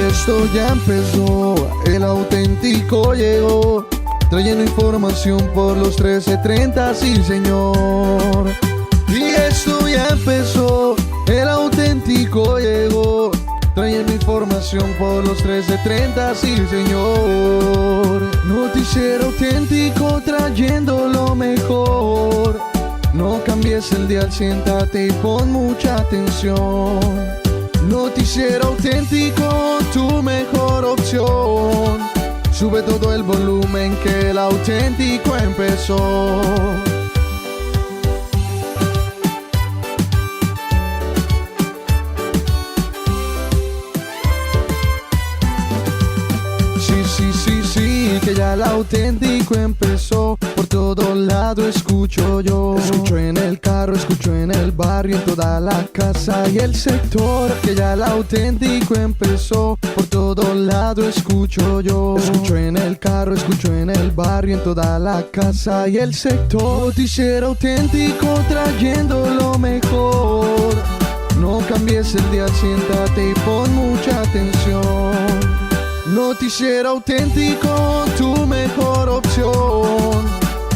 esto ya empezó, el auténtico llegó, trayendo información por los 13:30, sí señor. Y esto ya empezó, el auténtico llegó, trayendo información por los 13:30, sí señor. Noticiero auténtico trayendo lo mejor. No cambies el dial, siéntate y pon mucha atención. Noticiero auténtico, tu mejor opción. Sube todo el volumen que el auténtico empezó. Sí, que ya el auténtico empezó. Por todo lado escucho yo. Escucho en el carro, escucho en el barrio, en toda la casa y el sector. Que ya el auténtico empezó. Por todo lado escucho yo. Escucho en el carro, escucho en el barrio, en toda la casa y el sector. Noticiero auténtico trayendo lo mejor. No cambies el día, siéntate y pon mucha atención. Noticiero auténtico, tu mejor opción.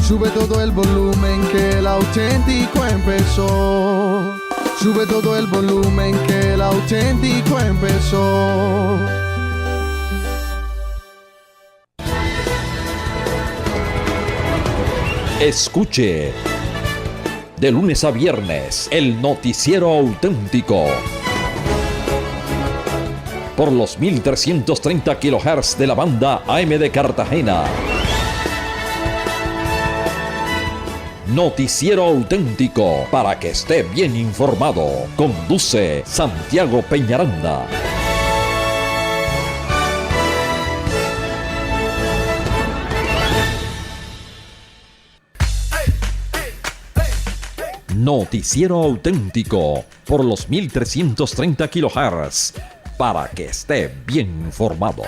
Sube todo el volumen que el auténtico empezó. Sube todo el volumen que el auténtico empezó. Escuche de lunes a viernes el Noticiero Auténtico por los 1330 kHz de la banda AM de Cartagena. Noticiero Auténtico, para que esté bien informado. Conduce Santiago Peñaranda. Noticiero Auténtico por los 1330 kHz, para que esté bien informado.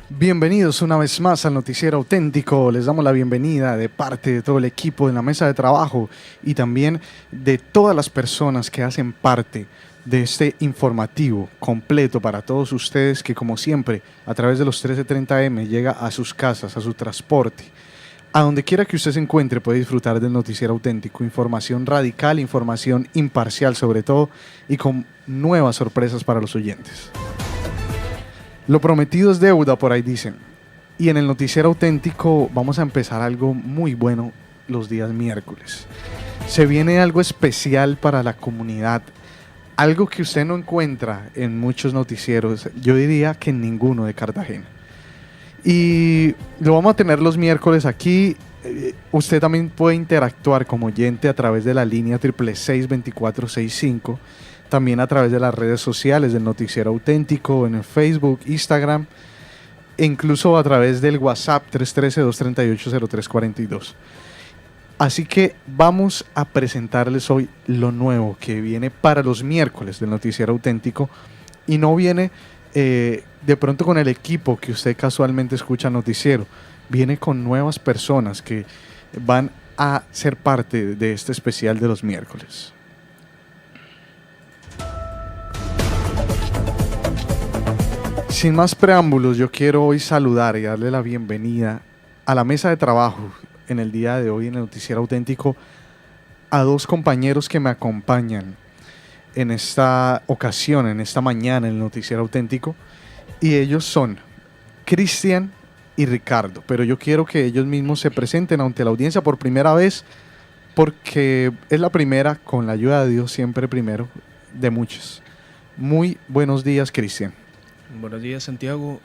Bienvenidos una vez más al Noticiero Auténtico. Les damos la bienvenida de parte de todo el equipo de la mesa de trabajo y también de todas las personas que hacen parte de este informativo completo para todos ustedes, que como siempre a través de los 1330M llega a sus casas, a su transporte. A donde quiera que usted se encuentre puede disfrutar del Noticiero Auténtico. Información radical, información imparcial sobre todo, y con nuevas sorpresas para los oyentes. Lo prometido es deuda, por ahí dicen. Y en el Noticiero Auténtico vamos a empezar algo muy bueno los días miércoles. Se viene algo especial para la comunidad. Algo que usted no encuentra en muchos noticieros, yo diría que en ninguno de Cartagena. Y lo vamos a tener los miércoles aquí. Usted también puede interactuar como oyente a través de la línea 666-2465, también a través de las redes sociales del Noticiero Auténtico, en el Facebook, Instagram, e incluso a través del WhatsApp 313-238-0342. Así que vamos a presentarles hoy lo nuevo que viene para los miércoles del Noticiero Auténtico, y no viene de pronto con el equipo que usted casualmente escucha noticiero. Viene con nuevas personas que van a ser parte de este especial de los miércoles. Sin más preámbulos, yo quiero hoy saludar y darle la bienvenida a la mesa de trabajo en el día de hoy en el Noticiero Auténtico a dos compañeros que me acompañan en esta ocasión, en esta mañana en el Noticiero Auténtico, y ellos son Cristian y Ricardo, pero yo quiero que ellos mismos se presenten ante la audiencia por primera vez, porque es la primera, con la ayuda de Dios, siempre primero de muchos. Muy buenos días, Cristian. Buenos días, Santiago.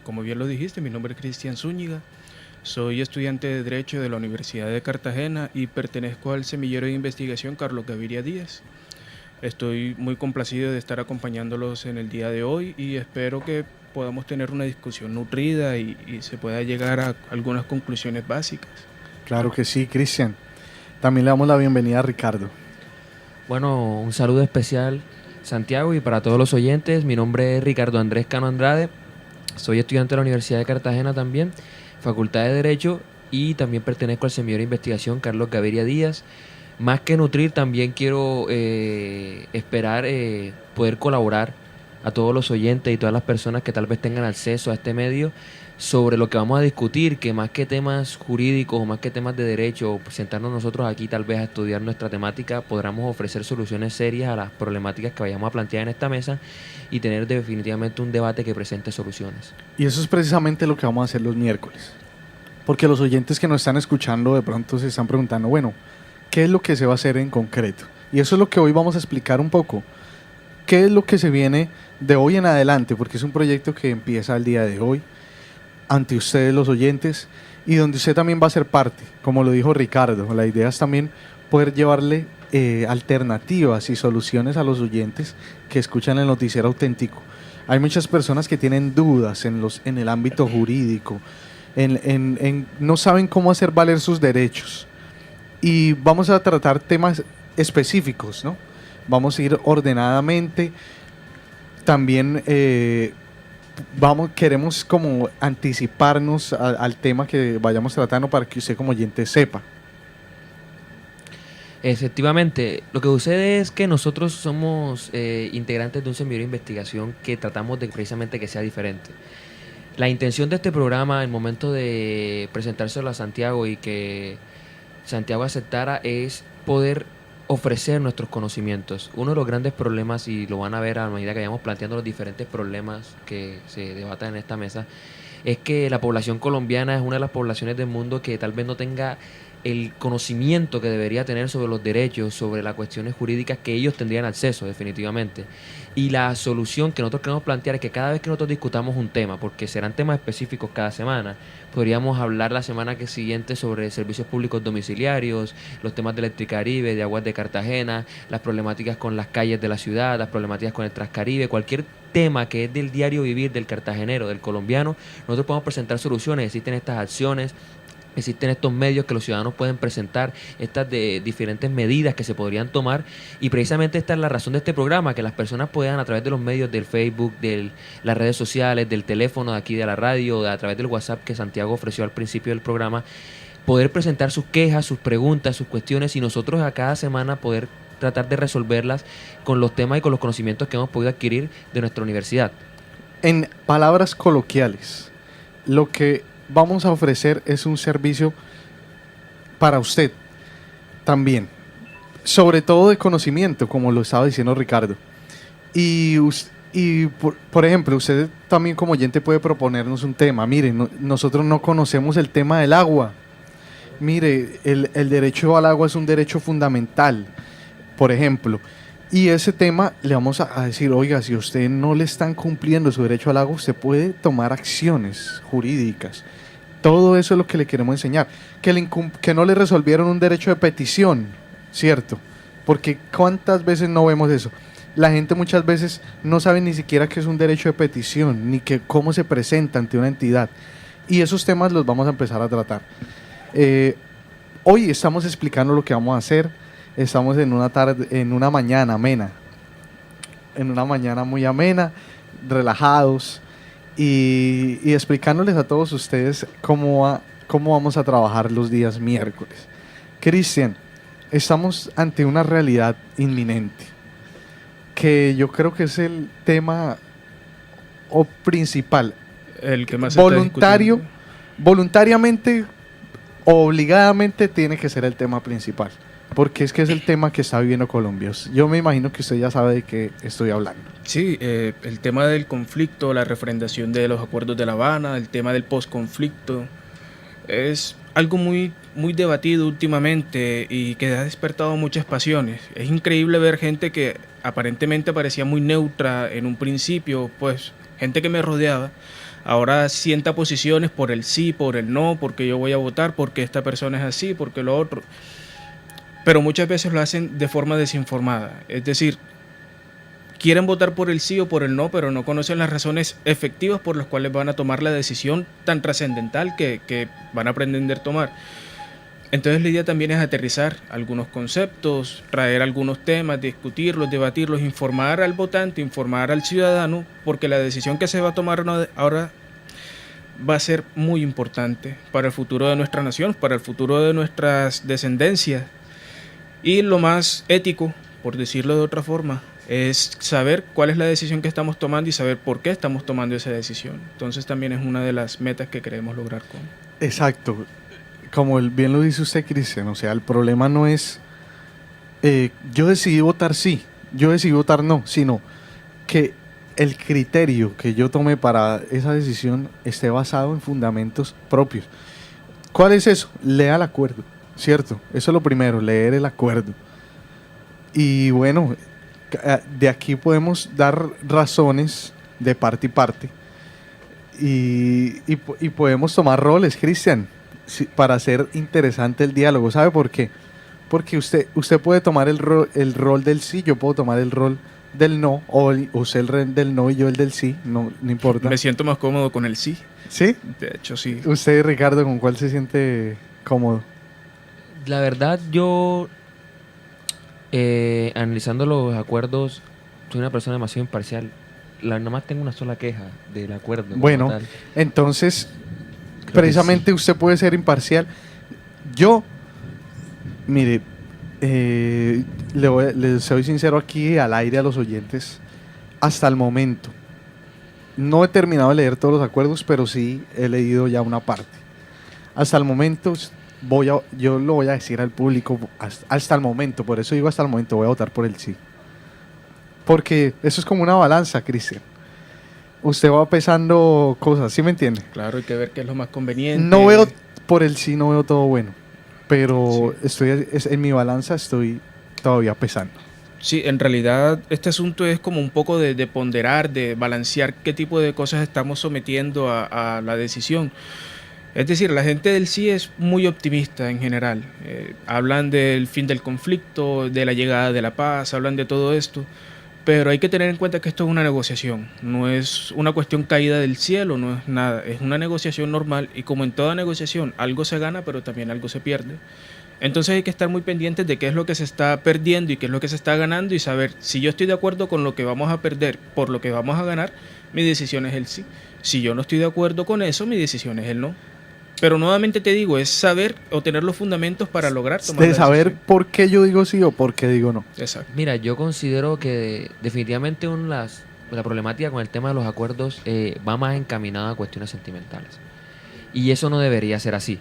Como bien lo dijiste, mi nombre es Cristian Zúñiga. Soy estudiante de Derecho de la Universidad de Cartagena y pertenezco al semillero de investigación Carlos Gaviria Díaz. Estoy muy complacido de estar acompañándolos en el día de hoy y espero que podamos tener una discusión nutrida y se pueda llegar a algunas conclusiones básicas. Claro que sí, Cristian. También le damos la bienvenida a Ricardo. Bueno, un saludo especial, Santiago, y para todos los oyentes. Mi nombre es Ricardo Andrés Cano Andrade. Soy estudiante de la Universidad de Cartagena también, Facultad de Derecho, y también pertenezco al semillero de investigación Carlos Gaviria Díaz. Más que nutrir, también quiero esperar poder colaborar a todos los oyentes y todas las personas que tal vez tengan acceso a este medio sobre lo que vamos a discutir, que más que temas jurídicos o más que temas de derecho, o sentarnos nosotros aquí tal vez a estudiar nuestra temática, podamos ofrecer soluciones serias a las problemáticas que vayamos a plantear en esta mesa y tener definitivamente un debate que presente soluciones. Y eso es precisamente lo que vamos a hacer los miércoles. Porque los oyentes que nos están escuchando de pronto se están preguntando, bueno, ¿qué es lo que se va a hacer en concreto? Y eso es lo que hoy vamos a explicar un poco. ¿Qué es lo que se viene de hoy en adelante? Porque es un proyecto que empieza el día de hoy, ante ustedes los oyentes, y donde usted también va a ser parte, como lo dijo Ricardo. La idea es también poder llevarle alternativas y soluciones a los oyentes que escuchan el noticiero auténtico. Hay muchas personas que tienen dudas en el ámbito jurídico, no saben cómo hacer valer sus derechos, y vamos a tratar temas específicos, ¿no? Vamos a ir ordenadamente. También queremos como anticiparnos al tema que vayamos tratando para que usted como oyente sepa. Efectivamente, lo que sucede es que nosotros somos integrantes de un semillero de investigación que tratamos de precisamente que sea diferente. La intención de este programa, el momento de presentárselo a Santiago y que Santiago aceptara, es poder ofrecer nuestros conocimientos. Uno de los grandes problemas, y lo van a ver a medida que vayamos planteando los diferentes problemas que se debatan en esta mesa, es que la población colombiana es una de las poblaciones del mundo que tal vez no tenga el conocimiento que debería tener sobre los derechos, sobre las cuestiones jurídicas que ellos tendrían acceso definitivamente. Y la solución que nosotros queremos plantear es que cada vez que nosotros discutamos un tema, porque serán temas específicos cada semana, podríamos hablar la semana siguiente sobre servicios públicos domiciliarios, los temas de Electricaribe, de Aguas de Cartagena, las problemáticas con las calles de la ciudad, las problemáticas con el Transcaribe, cualquier tema que es del diario vivir del cartagenero, del colombiano, nosotros podemos presentar soluciones. Existen estas acciones, existen estos medios que los ciudadanos pueden presentar, estas de diferentes medidas que se podrían tomar, y precisamente esta es la razón de este programa, que las personas puedan a través de los medios del Facebook, de las redes sociales, del teléfono de aquí de la radio, a través del WhatsApp que Santiago ofreció al principio del programa, poder presentar sus quejas, sus preguntas, sus cuestiones, y nosotros a cada semana poder tratar de resolverlas con los temas y con los conocimientos que hemos podido adquirir de nuestra universidad. En palabras coloquiales, lo que vamos a ofrecer es un servicio para usted también, sobre todo de conocimiento, como lo estaba diciendo Ricardo. Y por ejemplo, usted también como oyente puede proponernos un tema. Mire, nosotros no conocemos el tema del agua. Mire, el derecho al agua es un derecho fundamental, por ejemplo. Y ese tema le vamos a decir, oiga, si usted no le están cumpliendo su derecho al agua, usted puede tomar acciones jurídicas. Todo eso es lo que le queremos enseñar. Que no le resolvieron un derecho de petición, ¿cierto? Porque ¿cuántas veces no vemos eso? La gente muchas veces no sabe ni siquiera qué es un derecho de petición, ni cómo se presenta ante una entidad. Y esos temas los vamos a empezar a tratar. Hoy estamos explicando lo que vamos a hacer. Estamos en una mañana amena. En una mañana muy amena, relajados. Y explicándoles a todos ustedes cómo vamos a trabajar los días miércoles. Cristian, estamos ante una realidad inminente, que yo creo que es el tema principal. El que más se está discutiendo. Voluntariamente, obligadamente tiene que ser el tema principal, porque es que es el tema que está viviendo Colombia. Yo me imagino que usted ya sabe de qué estoy hablando. Sí, el tema del conflicto, la refrendación de los acuerdos de La Habana, el tema del posconflicto, es algo muy, muy debatido últimamente y que ha despertado muchas pasiones. Es increíble ver gente que aparentemente parecía muy neutra en un principio, pues gente que me rodeaba, ahora sienta posiciones por el sí, por el no, porque yo voy a votar, porque esta persona es así, porque lo otro. Pero muchas veces lo hacen de forma desinformada, es decir, quieren votar por el sí o por el no, pero no conocen las razones efectivas por las cuales van a tomar la decisión tan trascendental que van a pretender tomar. Entonces la idea también es aterrizar algunos conceptos, traer algunos temas, discutirlos, debatirlos, informar al votante, informar al ciudadano, porque la decisión que se va a tomar ahora va a ser muy importante para el futuro de nuestra nación, para el futuro de nuestras descendencias. Y lo más ético, por decirlo de otra forma, es saber cuál es la decisión que estamos tomando y saber por qué estamos tomando esa decisión. Entonces también es una de las metas que queremos lograr con... Exacto. Como bien lo dice usted, Cristian, o sea, el problema no es yo decidí votar sí, yo decidí votar no, sino que el criterio que yo tomé para esa decisión esté basado en fundamentos propios. ¿Cuál es eso? Lea el acuerdo, ¿cierto? Eso es lo primero, leer el acuerdo. Y bueno, de aquí podemos dar razones de parte y parte y podemos tomar roles, Cristian, para hacer interesante el diálogo. ¿Sabe por qué? Porque usted puede tomar el rol del sí, yo puedo tomar el rol del no, o usted el rol del no y yo el del sí, no importa. Me siento más cómodo con el sí. ¿Sí? De hecho, sí. ¿Usted, Ricardo, con cuál se siente cómodo? La verdad, yo, analizando los acuerdos, soy una persona demasiado imparcial. Nada más tengo una sola queja del acuerdo. Bueno, entonces, precisamente usted puede ser imparcial. Yo, mire, le soy sincero aquí al aire a los oyentes. Hasta el momento, no he terminado de leer todos los acuerdos, pero sí he leído ya una parte. Hasta el momento, yo lo voy a decir al público, hasta el momento, por eso digo hasta el momento, voy a votar por el sí. Porque eso es como una balanza, Cristian. Usted va pesando cosas, ¿sí me entiende? Claro, hay que ver qué es lo más conveniente. No veo por el sí, no veo todo bueno. Pero Sí. en mi balanza estoy todavía pesando. Sí, en realidad este asunto es como un poco de ponderar, de balancear qué tipo de cosas estamos sometiendo a la decisión. Es decir, la gente del sí es muy optimista en general. Hablan del fin del conflicto, de la llegada de la paz, hablan de todo esto. Pero hay que tener en cuenta que esto es una negociación, no es una cuestión caída del cielo, no es nada, es una negociación normal y como en toda negociación algo se gana pero también algo se pierde. Entonces hay que estar muy pendientes de qué es lo que se está perdiendo y qué es lo que se está ganando y saber si yo estoy de acuerdo con lo que vamos a perder por lo que vamos a ganar, mi decisión es el sí. Si yo no estoy de acuerdo con eso, mi decisión es el no. Pero nuevamente te digo, es saber o tener los fundamentos para lograr tomar De la saber decisión. por qué yo digo sí o por qué digo no. Exacto. Mira, yo considero que definitivamente la problemática con el tema de los acuerdos va más encaminada a cuestiones sentimentales. Y eso no debería ser así.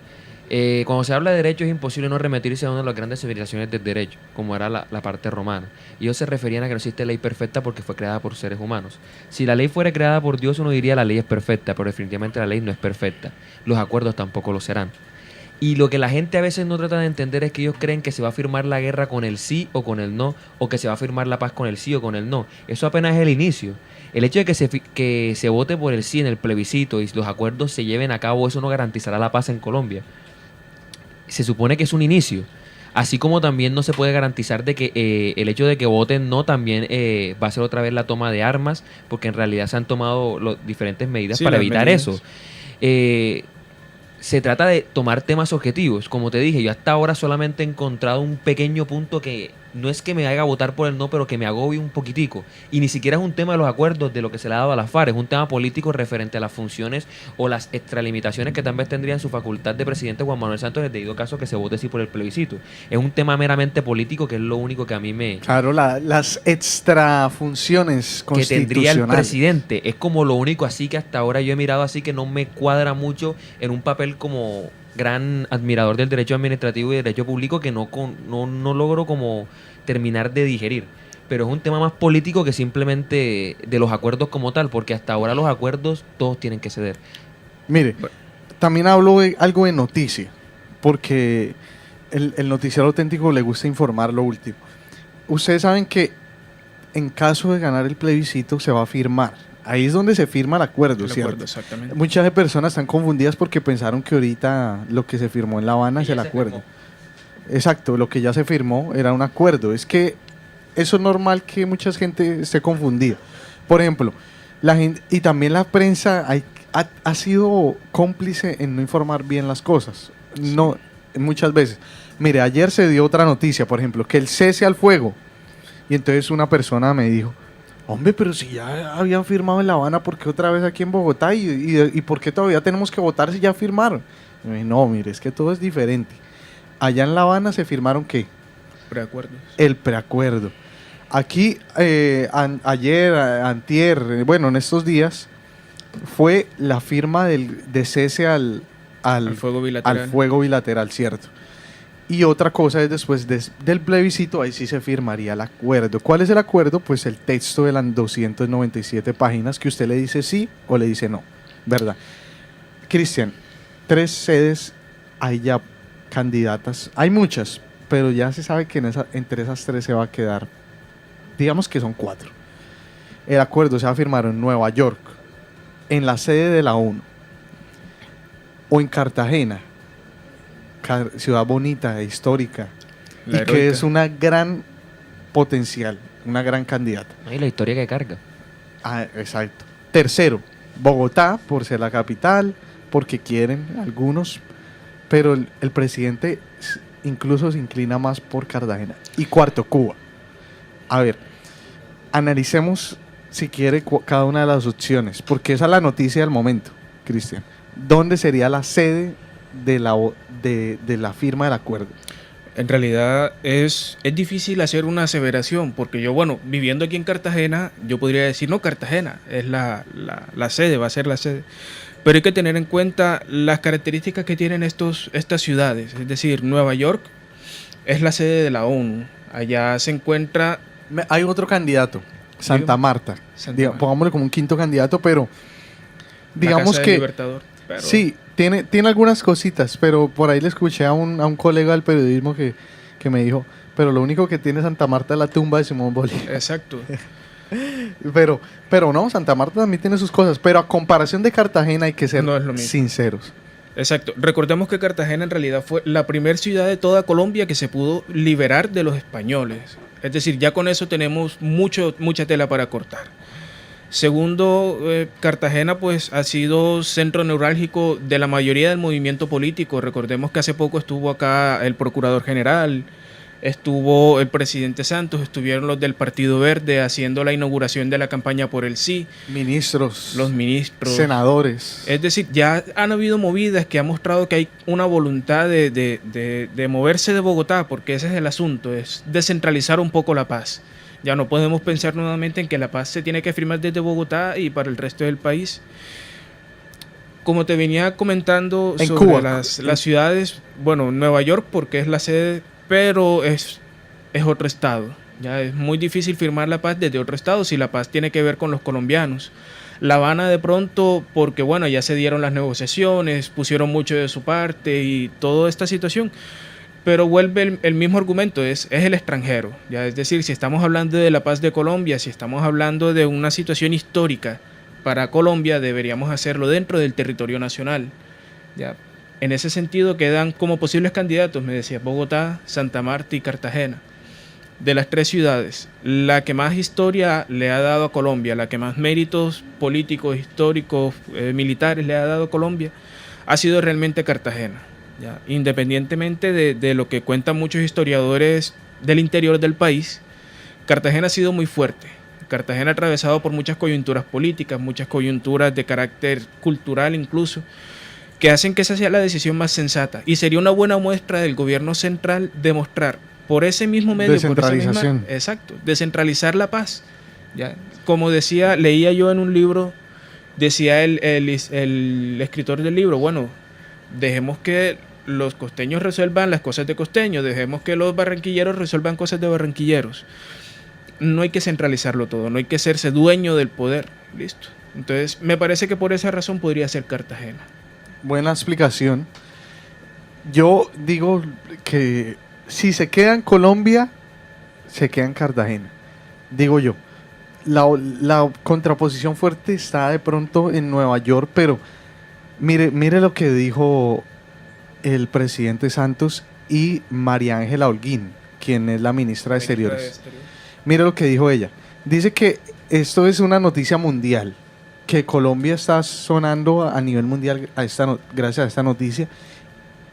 Cuando se habla de derecho es imposible no remitirse a una de las grandes civilizaciones del derecho, como era la parte romana. Y ellos se referían a que no existe ley perfecta porque fue creada por seres humanos. Si la ley fuera creada por Dios, uno diría la ley es perfecta, pero definitivamente la ley no es perfecta. Los acuerdos tampoco lo serán. Y lo que la gente a veces no trata de entender es que ellos creen que se va a firmar la guerra con el sí o con el no, o que se va a firmar la paz con el sí o con el no. Eso apenas es el inicio. El hecho de que se vote por el sí en el plebiscito y los acuerdos se lleven a cabo, eso no garantizará la paz en Colombia. Se supone que es un inicio. Así como también no se puede garantizar de que el hecho de que voten no también va a ser otra vez la toma de armas, porque en realidad se han tomado diferentes medidas Sí, para las evitar medidas. eso. Se trata de tomar temas objetivos. Como te dije, yo hasta ahora solamente he encontrado un pequeño punto que no es que me haga votar por el no, pero que me agobie un poquitico. Y ni siquiera es un tema de los acuerdos de lo que se le ha dado a la FARC, es un tema político referente a las funciones o las extralimitaciones que tal vez tendría en su facultad de presidente Juan Manuel Santos en el debido caso que se vote sí por el plebiscito. Es un tema meramente político que es lo único que a mí me... Claro, las extra funciones que tendría el constitucionales. presidente. Es como lo único así que hasta ahora yo he mirado así que no me cuadra mucho en un papel como gran admirador del derecho administrativo y derecho público que no logro como terminar de digerir. Pero es un tema más político que simplemente de los acuerdos como tal, porque hasta ahora los acuerdos todos tienen que ceder. Mire, también hablo de algo de noticia, porque el noticiero auténtico le gusta informar lo último. Ustedes saben que en caso de ganar el plebiscito se va a firmar. Ahí es donde se firma el acuerdo, El ¿cierto? acuerdo, exactamente. Muchas personas están confundidas porque pensaron que ahorita lo que se firmó en La Habana es ya el se acuerdo. firmó. Exacto, lo que ya se firmó era un acuerdo. Es que eso es normal que mucha gente esté confundida. Por ejemplo, la gente, y también la prensa ha sido cómplice en no informar bien las cosas. No, muchas veces. Mire, ayer se dio otra noticia, por ejemplo, que el cese al fuego. Y entonces una persona me dijo, hombre, pero si ya habían firmado en La Habana, ¿por qué otra vez aquí en Bogotá? ¿Y por qué todavía tenemos que votar si ya firmaron? Y me dije, no, mire, es que todo es diferente. Allá en La Habana se firmaron ¿qué? preacuerdos. El preacuerdo. Aquí, ayer, antier, bueno, en estos días, fue la firma de cese al fuego bilateral. al fuego bilateral, ¿cierto? Y otra cosa es después del plebiscito, ahí sí se firmaría el acuerdo. ¿Cuál es el acuerdo? Pues el texto de las 297 páginas que usted le dice sí o le dice no, ¿verdad? Cristian, 3 sedes hay ya candidatas. Hay muchas, pero ya se sabe que entre esas 3 se va a quedar, digamos que son 4. El acuerdo se va a firmar en Nueva York, en la sede de la ONU, o en Cartagena, ciudad bonita, histórica, La y que heroica. es una gran potencial, una gran candidata. Y la historia que carga. Ah, exacto. Tercero, Bogotá, por ser la capital, porque quieren algunos, pero el presidente incluso se inclina más por Cartagena. Y cuarto, Cuba. A ver, analicemos si quiere cada una de las opciones, porque esa es la noticia del momento, Cristian. ¿Dónde sería la sede de la firma del acuerdo? En realidad es difícil hacer una aseveración, porque yo, bueno, viviendo aquí en Cartagena, yo podría decir, no, Cartagena es la sede, va a ser la sede. Pero hay que tener en cuenta las características que tienen estas ciudades. Es decir, Nueva York es la sede de la ONU. Allá se encuentra... Hay otro candidato, Santa Marta. Marta. Pongámosle como un quinto candidato, pero la digamos Casa del que... Libertador, pero- Sí, tiene algunas cositas, pero por ahí le escuché a un colega del periodismo que me dijo, pero lo único que tiene Santa Marta es la tumba de Simón Bolívar. Exacto. Pero no, Santa Marta también tiene sus cosas, pero a comparación de Cartagena hay que ser No es lo mismo. sinceros. Exacto. Recordemos que Cartagena en realidad fue la primera ciudad de toda Colombia que se pudo liberar de los españoles. Es decir, ya con eso tenemos mucha tela para cortar. Segundo, Cartagena pues ha sido centro neurálgico de la mayoría del movimiento político. Recordemos que hace poco estuvo acá el Procurador General, estuvo el presidente Santos, estuvieron los del Partido Verde haciendo la inauguración de la campaña por el sí, Ministros, los ministros, senadores. es decir, ya han habido movidas que han mostrado que hay una voluntad de moverse de Bogotá, porque ese es el asunto, es descentralizar un poco la paz. Ya no podemos pensar nuevamente en que la paz se tiene que firmar desde Bogotá y para el resto del país. Como te venía comentando En sobre Cuba. las ciudades, bueno, Nueva York porque es la sede, pero es otro estado. Ya es muy difícil firmar la paz desde otro estado si la paz tiene que ver con los colombianos. La Habana de pronto porque bueno, ya se dieron las negociaciones, pusieron mucho de su parte y toda esta situación. Pero vuelve el mismo argumento, es el extranjero. Ya, es decir, si estamos hablando de la paz de Colombia, si estamos hablando de una situación histórica para Colombia, deberíamos hacerlo dentro del territorio nacional. Ya, en ese sentido quedan como posibles candidatos, me decías, Bogotá, Santa Marta y Cartagena. De las 3 ciudades, la que más historia le ha dado a Colombia, la que más méritos políticos, históricos, militares le ha dado a Colombia, ha sido realmente Cartagena. Ya, independientemente de lo que cuentan muchos historiadores del interior del país, Cartagena ha sido muy fuerte. Cartagena ha atravesado por muchas coyunturas políticas, muchas coyunturas de carácter cultural incluso, que hacen que esa sea la decisión más sensata. Y sería una buena muestra del gobierno central demostrar por ese mismo medio, Descentralización. exacto, descentralizar la paz. Ya, como decía, leía yo en un libro, decía el escritor del libro, bueno, dejemos que los costeños resuelvan las cosas de costeños, dejemos que los barranquilleros resuelvan cosas de barranquilleros. No hay que centralizarlo todo, no hay que hacerse dueño del poder, listo. Entonces, me parece que por esa razón podría ser Cartagena. Buena explicación. Yo digo que si se queda en Colombia, se queda en Cartagena. Digo yo. La contraposición fuerte está de pronto en Nueva York, pero mire lo que dijo el presidente Santos y María Ángela Holguín, quien es la ministra de Exteriores. Mire lo que dijo ella. Dice que esto es una noticia mundial, que Colombia está sonando a nivel mundial gracias a esta noticia,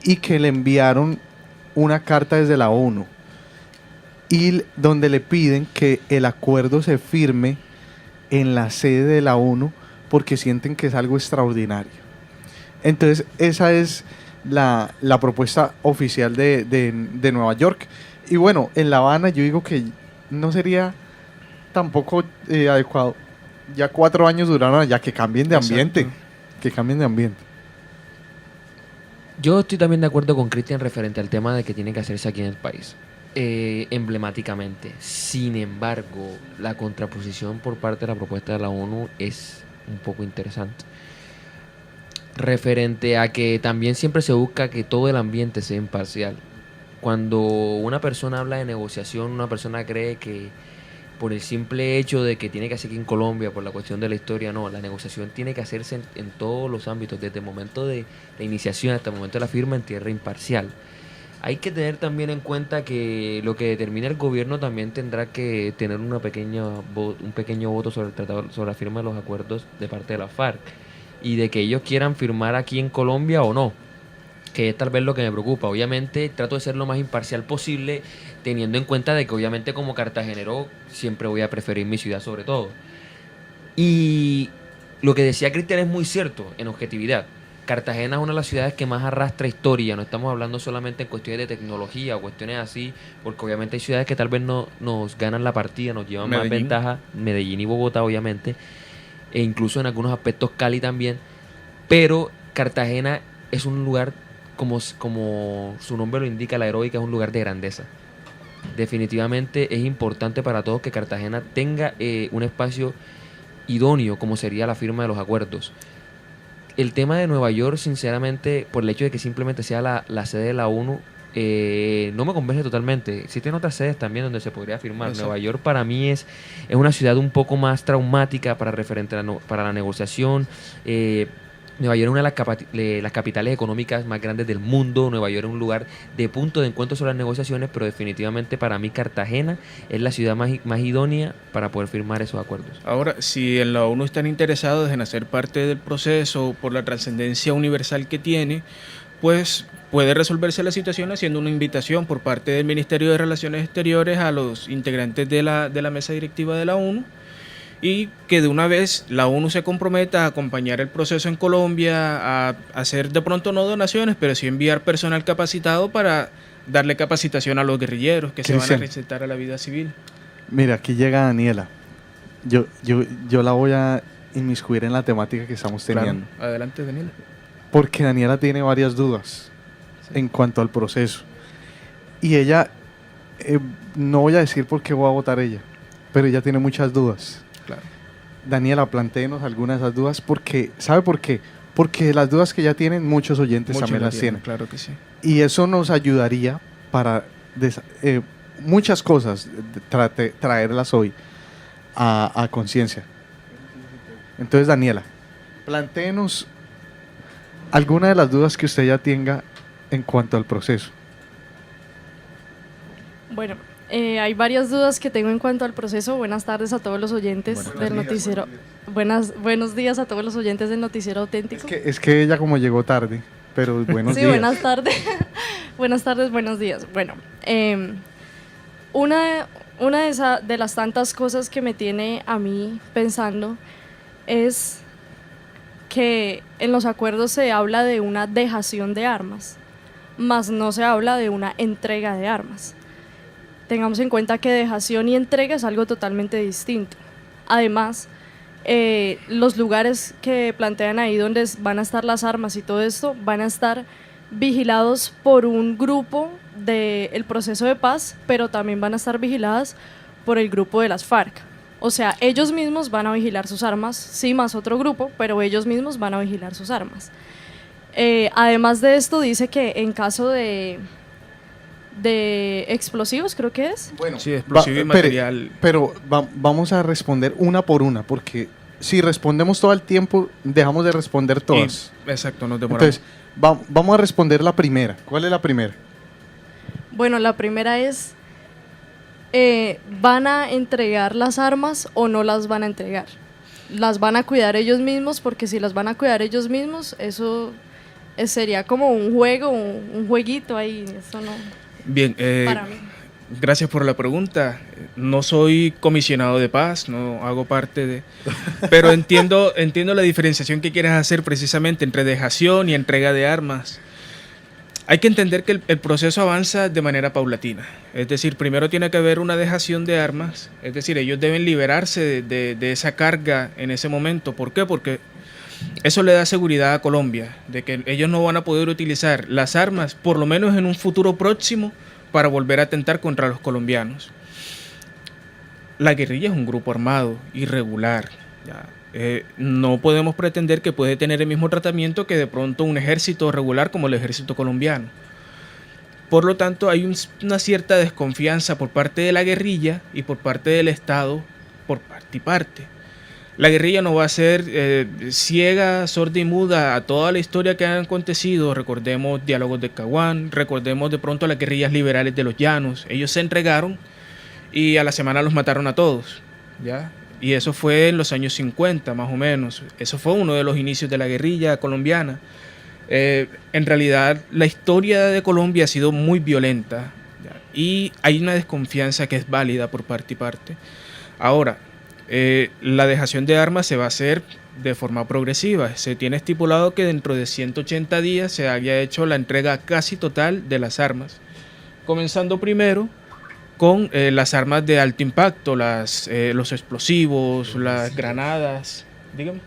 y que le enviaron una carta desde la ONU y donde le piden que el acuerdo se firme en la sede de la ONU porque sienten que es algo extraordinario. Entonces esa es la propuesta oficial de Nueva York. Y bueno, en La Habana yo digo que no sería tampoco adecuado. Ya 4 años duraron allá, que cambien de ambiente. Exacto. Que cambien de ambiente. Yo estoy también de acuerdo con Cristian referente al tema de que tiene que hacerse aquí en el país, emblemáticamente. Sin embargo, la contraposición por parte de la propuesta de la ONU es un poco interesante. Referente a que también siempre se busca que todo el ambiente sea imparcial. Cuando una persona habla de negociación, una persona cree que por el simple hecho de que tiene que hacer aquí en Colombia, por la cuestión de la historia, no, la negociación tiene que hacerse en todos los ámbitos, desde el momento de la iniciación hasta el momento de la firma en tierra imparcial. Hay que tener también en cuenta que lo que determina el gobierno también tendrá que tener un pequeño voto sobre el tratado, sobre la firma de los acuerdos de parte de la FARC y de que ellos quieran firmar aquí en Colombia o no, que es tal vez lo que me preocupa. Obviamente trato de ser lo más imparcial posible, teniendo en cuenta de que obviamente como cartagenero siempre voy a preferir mi ciudad sobre todo. Y lo que decía Cristian es muy cierto en objetividad. Cartagena es una de las ciudades que más arrastra historia, no estamos hablando solamente en cuestiones de tecnología o cuestiones así, porque obviamente hay ciudades que tal vez no nos ganan la partida, nos llevan más ventaja, Medellín y Bogotá obviamente, e incluso en algunos aspectos Cali también, pero Cartagena es un lugar, como su nombre lo indica, la heroica, es un lugar de grandeza. Definitivamente es importante para todos que Cartagena tenga un espacio idóneo como sería la firma de los acuerdos. El tema de Nueva York, sinceramente, por el hecho de que simplemente sea la sede de la ONU, no me convence totalmente. Existen otras sedes también donde se podría firmar. Exacto. Nueva York para mí es una ciudad un poco más traumática para para la negociación. Nueva York es una de las capitales económicas más grandes del mundo. Nueva York es un lugar de punto de encuentro sobre las negociaciones, pero definitivamente para mí Cartagena es la ciudad más idónea para poder firmar esos acuerdos. Ahora, si en la ONU están interesados en hacer parte del proceso por la trascendencia universal que tiene, pues puede resolverse la situación haciendo una invitación por parte del Ministerio de Relaciones Exteriores a los integrantes de la mesa directiva de la ONU, y que de una vez la ONU se comprometa a acompañar el proceso en Colombia, a hacer de pronto no donaciones, pero sí enviar personal capacitado para darle capacitación a los guerrilleros que se van a Cristian, reinsertar a la vida civil. Mira, aquí llega Daniela. Yo la voy a inmiscuir en la temática que estamos teniendo. Claro. Adelante, Daniel. Porque Daniela tiene varias dudas en cuanto al proceso. Y ella, no voy a decir por qué voy a votar ella, pero ella tiene muchas dudas. Claro. Daniela, plantéenos algunas de esas dudas, porque, ¿sabe por qué? Porque las dudas que ella tienen, muchos oyentes Muchos también lo las tienen. Claro que sí. Y eso nos ayudaría para muchas cosas, traerlas hoy a conciencia. Entonces, Daniela, plantéenos alguna de las dudas que usted ya tenga en cuanto al proceso. Bueno, hay varias dudas que tengo en cuanto al proceso. Buenas tardes a todos los oyentes del noticiero. Buenos días a todos los oyentes del noticiero auténtico. Es que ella como llegó tarde, pero buenos Sí, días. buenas tardes. Buenas tardes, buenos días. Bueno, una de las tantas cosas que me tiene a mí pensando es que en los acuerdos se habla de una dejación de armas, mas no se habla de una entrega de armas. Tengamos en cuenta que dejación y entrega es algo totalmente distinto. Además, los lugares que plantean ahí donde van a estar las armas y todo esto van a estar vigilados por un grupo del proceso de paz, pero también van a estar vigiladas por el grupo de las FARC. O sea, ellos mismos van a vigilar sus armas, sí, más otro grupo, pero ellos mismos van a vigilar sus armas. Además de esto, dice que en caso de explosivos, creo que es. Bueno, Sí, explosivo y material. Pero vamos a responder una por una, porque si respondemos todo el tiempo, dejamos de responder todas. Exacto, nos demoramos. Entonces, vamos a responder la primera. ¿Cuál es la primera? Bueno, la primera es, ¿van a entregar las armas o no las van a entregar? ¿Las van a cuidar ellos mismos? Porque si las van a cuidar ellos mismos, eso sería como un juego, un jueguito ahí, eso no. Bien, Para mí. gracias por la pregunta. No soy comisionado de paz, no hago parte de... Pero entiendo la diferenciación que quieres hacer precisamente entre dejación y entrega de armas. Hay que entender que el proceso avanza de manera paulatina. Es decir, primero tiene que haber una dejación de armas, es decir, ellos deben liberarse de esa carga en ese momento. ¿Por qué? Porque eso le da seguridad a Colombia, de que ellos no van a poder utilizar las armas, por lo menos en un futuro próximo, para volver a atentar contra los colombianos. La guerrilla es un grupo armado, irregular. ¿Ya? No podemos pretender que puede tener el mismo tratamiento que de pronto un ejército regular como el ejército colombiano. Por lo tanto, hay una cierta desconfianza por parte de la guerrilla y por parte del Estado, por parte y parte. La guerrilla no va a ser ciega, sorda y muda a toda la historia que ha acontecido. Recordemos diálogos de Caguán, recordemos de pronto las guerrillas liberales de los llanos. Ellos se entregaron y a la semana los mataron a todos, ¿ya? Y eso fue en los años 50, más o menos. Eso fue uno de los inicios de la guerrilla colombiana. En realidad, la historia de Colombia ha sido muy violenta, ¿ya? Y hay una desconfianza que es válida por parte y parte. Ahora, la dejación de armas se va a hacer de forma progresiva. Se tiene estipulado que dentro de 180 días se haya hecho la entrega casi total de las armas, comenzando primero con las armas de alto impacto, los explosivos, las granadas, dígame.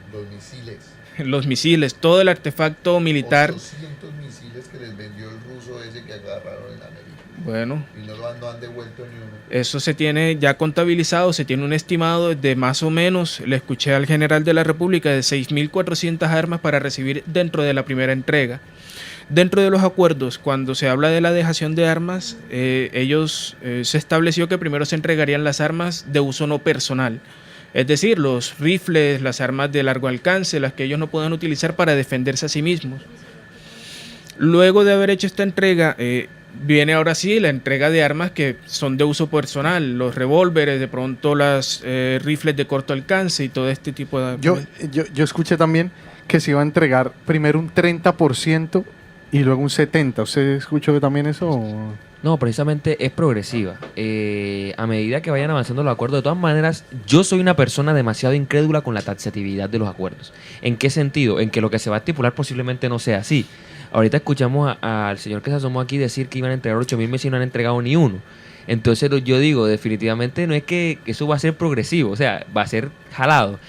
Los misiles, todo el artefacto militar. 800 misiles que les vendió el ruso ese que agarraron en América. Bueno, Y no han devuelto ni uno. eso se tiene ya contabilizado, se tiene un estimado de más o menos, le escuché al general de la República, de 6.400 armas para recibir dentro de la primera entrega. Dentro de los acuerdos, cuando se habla de la dejación de armas, se estableció que primero se entregarían las armas de uso no personal, es decir, los rifles, las armas de largo alcance, las que ellos no puedan utilizar para defenderse a sí mismos. Luego de haber hecho esta entrega, viene ahora sí la entrega de armas que son de uso personal, los revólveres, de pronto las rifles de corto alcance y todo este tipo de... Yo escuché también que se iba a entregar primero un 30% y luego un 70%. ¿Usted escuchó también eso? ¿O? No, precisamente es progresiva. A medida que vayan avanzando los acuerdos, de todas maneras, yo soy una persona demasiado incrédula con la taxatividad de los acuerdos. ¿En qué sentido? En que lo que se va a estipular posiblemente no sea así. Ahorita escuchamos al señor que se asomó aquí decir que iban a entregar 8.000 meses y no han entregado ni uno. Entonces yo digo, definitivamente no es que eso va a ser progresivo, o sea, va a ser jalado.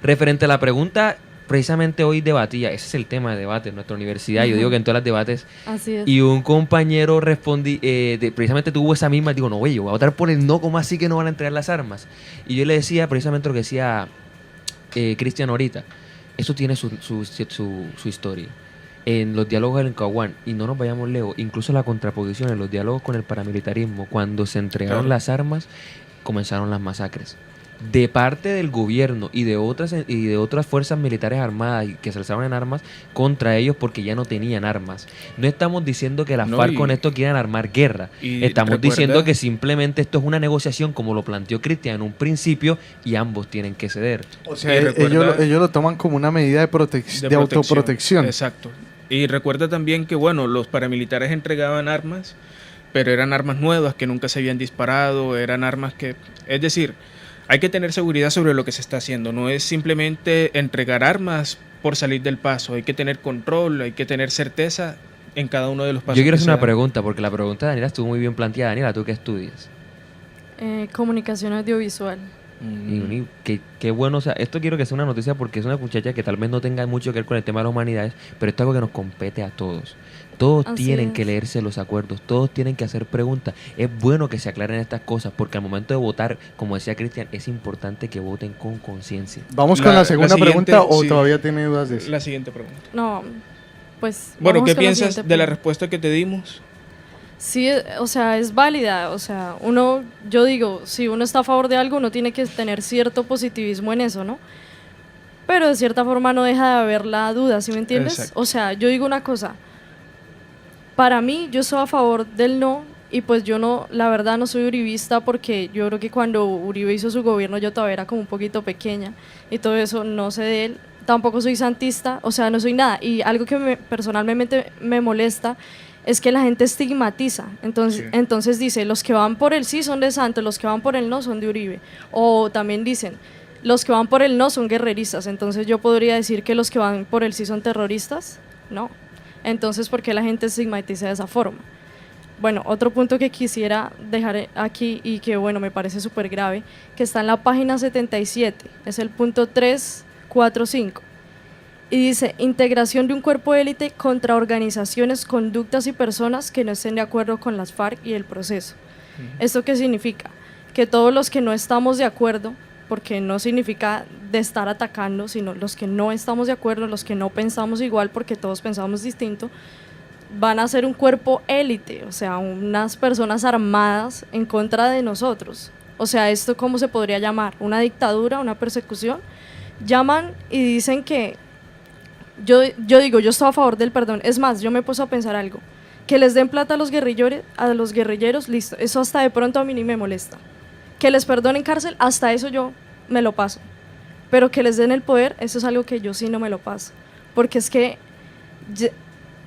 Referente a la pregunta, precisamente hoy debatía, ese es el tema de debate en nuestra universidad, yo digo que en todas las debates, Así es. y un compañero precisamente tuvo esa misma, digo, no, güey, yo voy a votar por el no, ¿cómo así que no van a entregar las armas? Y yo le decía precisamente lo que decía Cristian ahorita, eso tiene su historia. En los diálogos del Caguán, y no nos vayamos lejos, incluso la contraposición en los diálogos con el paramilitarismo, cuando se entregaron las armas, comenzaron las masacres. De parte del gobierno y de otras fuerzas militares armadas que se alzaron en armas contra ellos porque ya no tenían armas. No estamos diciendo que las FARC con esto quieran armar guerra. Estamos diciendo que simplemente esto es una negociación como lo planteó Cristian en un principio y ambos tienen que ceder. O sea, ellos lo toman como una medida de autoprotección. Exacto. Y recuerda también que, bueno, los paramilitares entregaban armas, pero eran armas nuevas que nunca se habían disparado, eran armas que... Es decir, hay que tener seguridad sobre lo que se está haciendo, no es simplemente entregar armas por salir del paso, hay que tener control, hay que tener certeza en cada uno de los pasos. Yo quiero hacer una pregunta, porque la pregunta de Daniela estuvo muy bien planteada. Daniela, ¿tú qué estudias? Comunicación audiovisual. Y qué bueno, o sea, esto quiero que sea una noticia porque es una muchacha que tal vez no tenga mucho que ver con el tema de las humanidades, pero esto es algo que nos compete a todos. Todos tienen que leerse los acuerdos, todos tienen que hacer preguntas. Es bueno que se aclaren estas cosas porque al momento de votar, como decía Cristian, es importante que voten con conciencia. ¿Vamos con la segunda pregunta o todavía tiene dudas de eso? La siguiente pregunta. No, pues... Bueno, ¿qué piensas de la respuesta que te dimos? Sí, o sea, es válida, o sea, yo digo, si uno está a favor de algo, uno tiene que tener cierto positivismo en eso, ¿no? Pero de cierta forma no deja de haber la duda, ¿sí me entiendes? Exacto. O sea, yo digo una cosa, para mí, yo soy a favor del no, y pues yo no, la verdad no soy uribista porque yo creo que cuando Uribe hizo su gobierno yo todavía era como un poquito pequeña, y todo eso no sé de él, tampoco soy santista, o sea, no soy nada, y algo que personalmente me molesta es que la gente estigmatiza, entonces dice, los que van por el sí son de Santos, los que van por el no son de Uribe, o también dicen, los que van por el no son guerreristas, entonces yo podría decir que los que van por el sí son terroristas, no. Entonces, ¿por qué la gente estigmatiza de esa forma? Bueno, otro punto que quisiera dejar aquí y que, bueno, me parece súper grave, que está en la página 77, es el punto 345, y dice, integración de un cuerpo de élite contra organizaciones, conductas y personas que no estén de acuerdo con las FARC y el proceso. ¿Esto qué significa? Que todos los que no estamos de acuerdo, porque no significa de estar atacando, sino los que no estamos de acuerdo, los que no pensamos igual, porque todos pensamos distinto, van a ser un cuerpo élite, o sea, unas personas armadas en contra de nosotros. O sea, ¿esto cómo se podría llamar? ¿Una dictadura? ¿Una persecución? Llaman y dicen que, yo digo, yo estoy a favor del perdón. Es más, yo me puse a pensar algo, que les den plata a los guerrilleros, listo, eso hasta de pronto a mí ni me molesta. Que les perdonen cárcel, hasta eso yo me lo paso. Pero que les den el poder, eso es algo que yo sí no me lo paso. Porque es que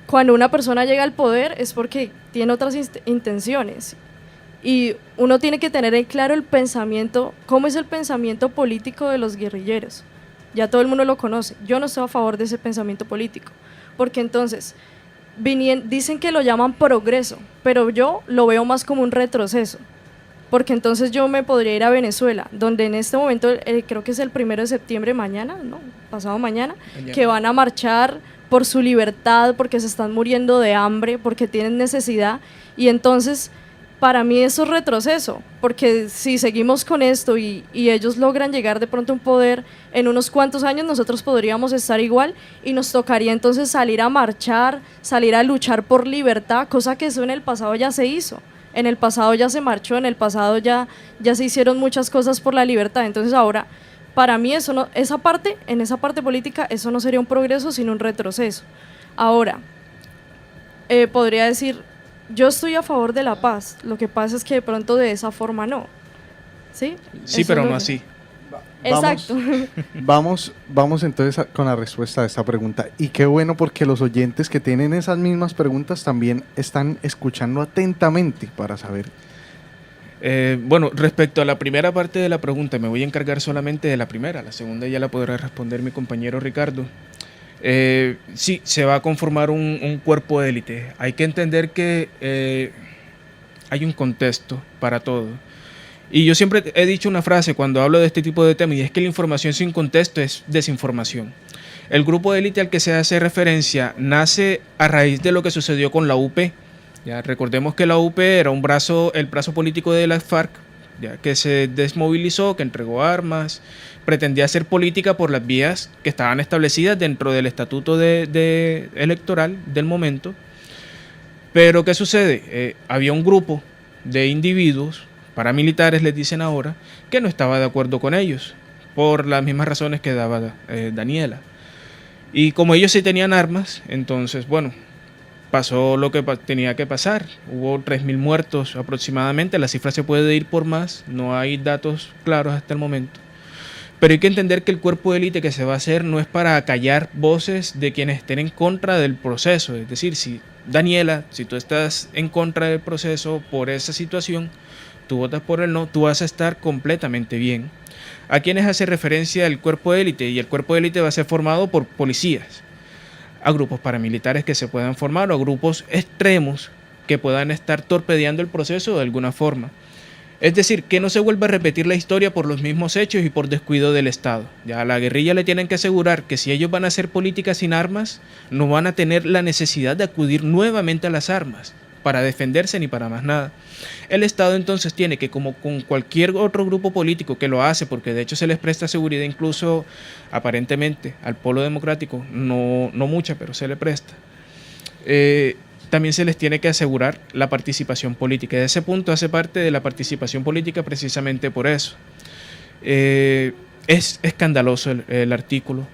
cuando una persona llega al poder es porque tiene otras intenciones. Y uno tiene que tener en claro el pensamiento, cómo es el pensamiento político de los guerrilleros. Ya todo el mundo lo conoce. Yo no estoy a favor de ese pensamiento político. Porque entonces, dicen que lo llaman progreso, pero yo lo veo más como un retroceso. Porque entonces yo me podría ir a Venezuela, donde en este momento, creo que es el 1 de septiembre, mañana, no, pasado mañana, que van a marchar por su libertad, porque se están muriendo de hambre, porque tienen necesidad, y entonces para mí eso es retroceso, porque si seguimos con esto y ellos logran llegar de pronto a un poder en unos cuantos años, nosotros podríamos estar igual y nos tocaría entonces salir a marchar, salir a luchar por libertad, cosa que eso en el pasado ya se hizo. En el pasado ya se marchó, en el pasado ya se hicieron muchas cosas por la libertad. Entonces ahora, para mí eso no, en esa parte política, eso no sería un progreso, sino un retroceso. Ahora, podría decir, yo estoy a favor de la paz, lo que pasa es que de pronto de esa forma no. ¿Sí? Sí, Eso pero es no lo así. Exacto. Vamos entonces con la respuesta a esta pregunta. Y qué bueno, porque los oyentes que tienen esas mismas preguntas también están escuchando atentamente para saber. Bueno, respecto a la primera parte de la pregunta, me voy a encargar solamente de la primera. La segunda ya la podrá responder mi compañero Ricardo. Sí, se va a conformar un cuerpo de élite. Hay que entender que hay un contexto para todo. Y yo siempre he dicho una frase cuando hablo de este tipo de temas, y es que la información sin contexto es desinformación. El grupo de élite al que se hace referencia nace a raíz de lo que sucedió con la UP. Ya, recordemos que la UP era el brazo político de la FARC, ya, que se desmovilizó, que entregó armas, pretendía hacer política por las vías que estaban establecidas dentro del estatuto electoral del momento. Pero ¿qué sucede? Había un grupo de individuos, paramilitares les dicen ahora, que no estaba de acuerdo con ellos, por las mismas razones que daba Daniela. Y como ellos sí tenían armas, entonces, bueno, pasó lo que tenía que pasar. Hubo 3.000 muertos aproximadamente, la cifra se puede ir por más, no hay datos claros hasta el momento. Pero hay que entender que el cuerpo de élite que se va a hacer no es para callar voces de quienes estén en contra del proceso. Es decir, si Daniela, si tú estás en contra del proceso por esa situación, tú votas por el no, tú vas a estar completamente bien. ¿A quiénes hace referencia el cuerpo de élite? Y el cuerpo de élite va a ser formado por policías, a grupos paramilitares que se puedan formar o a grupos extremos que puedan estar torpedeando el proceso de alguna forma. Es decir, que no se vuelva a repetir la historia por los mismos hechos y por descuido del Estado. Ya a la guerrilla le tienen que asegurar que si ellos van a hacer política sin armas, no van a tener la necesidad de acudir nuevamente a las armas para defenderse ni para más nada. El Estado entonces tiene que, como con cualquier otro grupo político que lo hace, porque de hecho se les presta seguridad incluso aparentemente al Polo Democrático, no mucha, pero se le presta, también se les tiene que asegurar la participación política. De ese punto hace parte de la participación política precisamente por eso. Es escandaloso el artículo.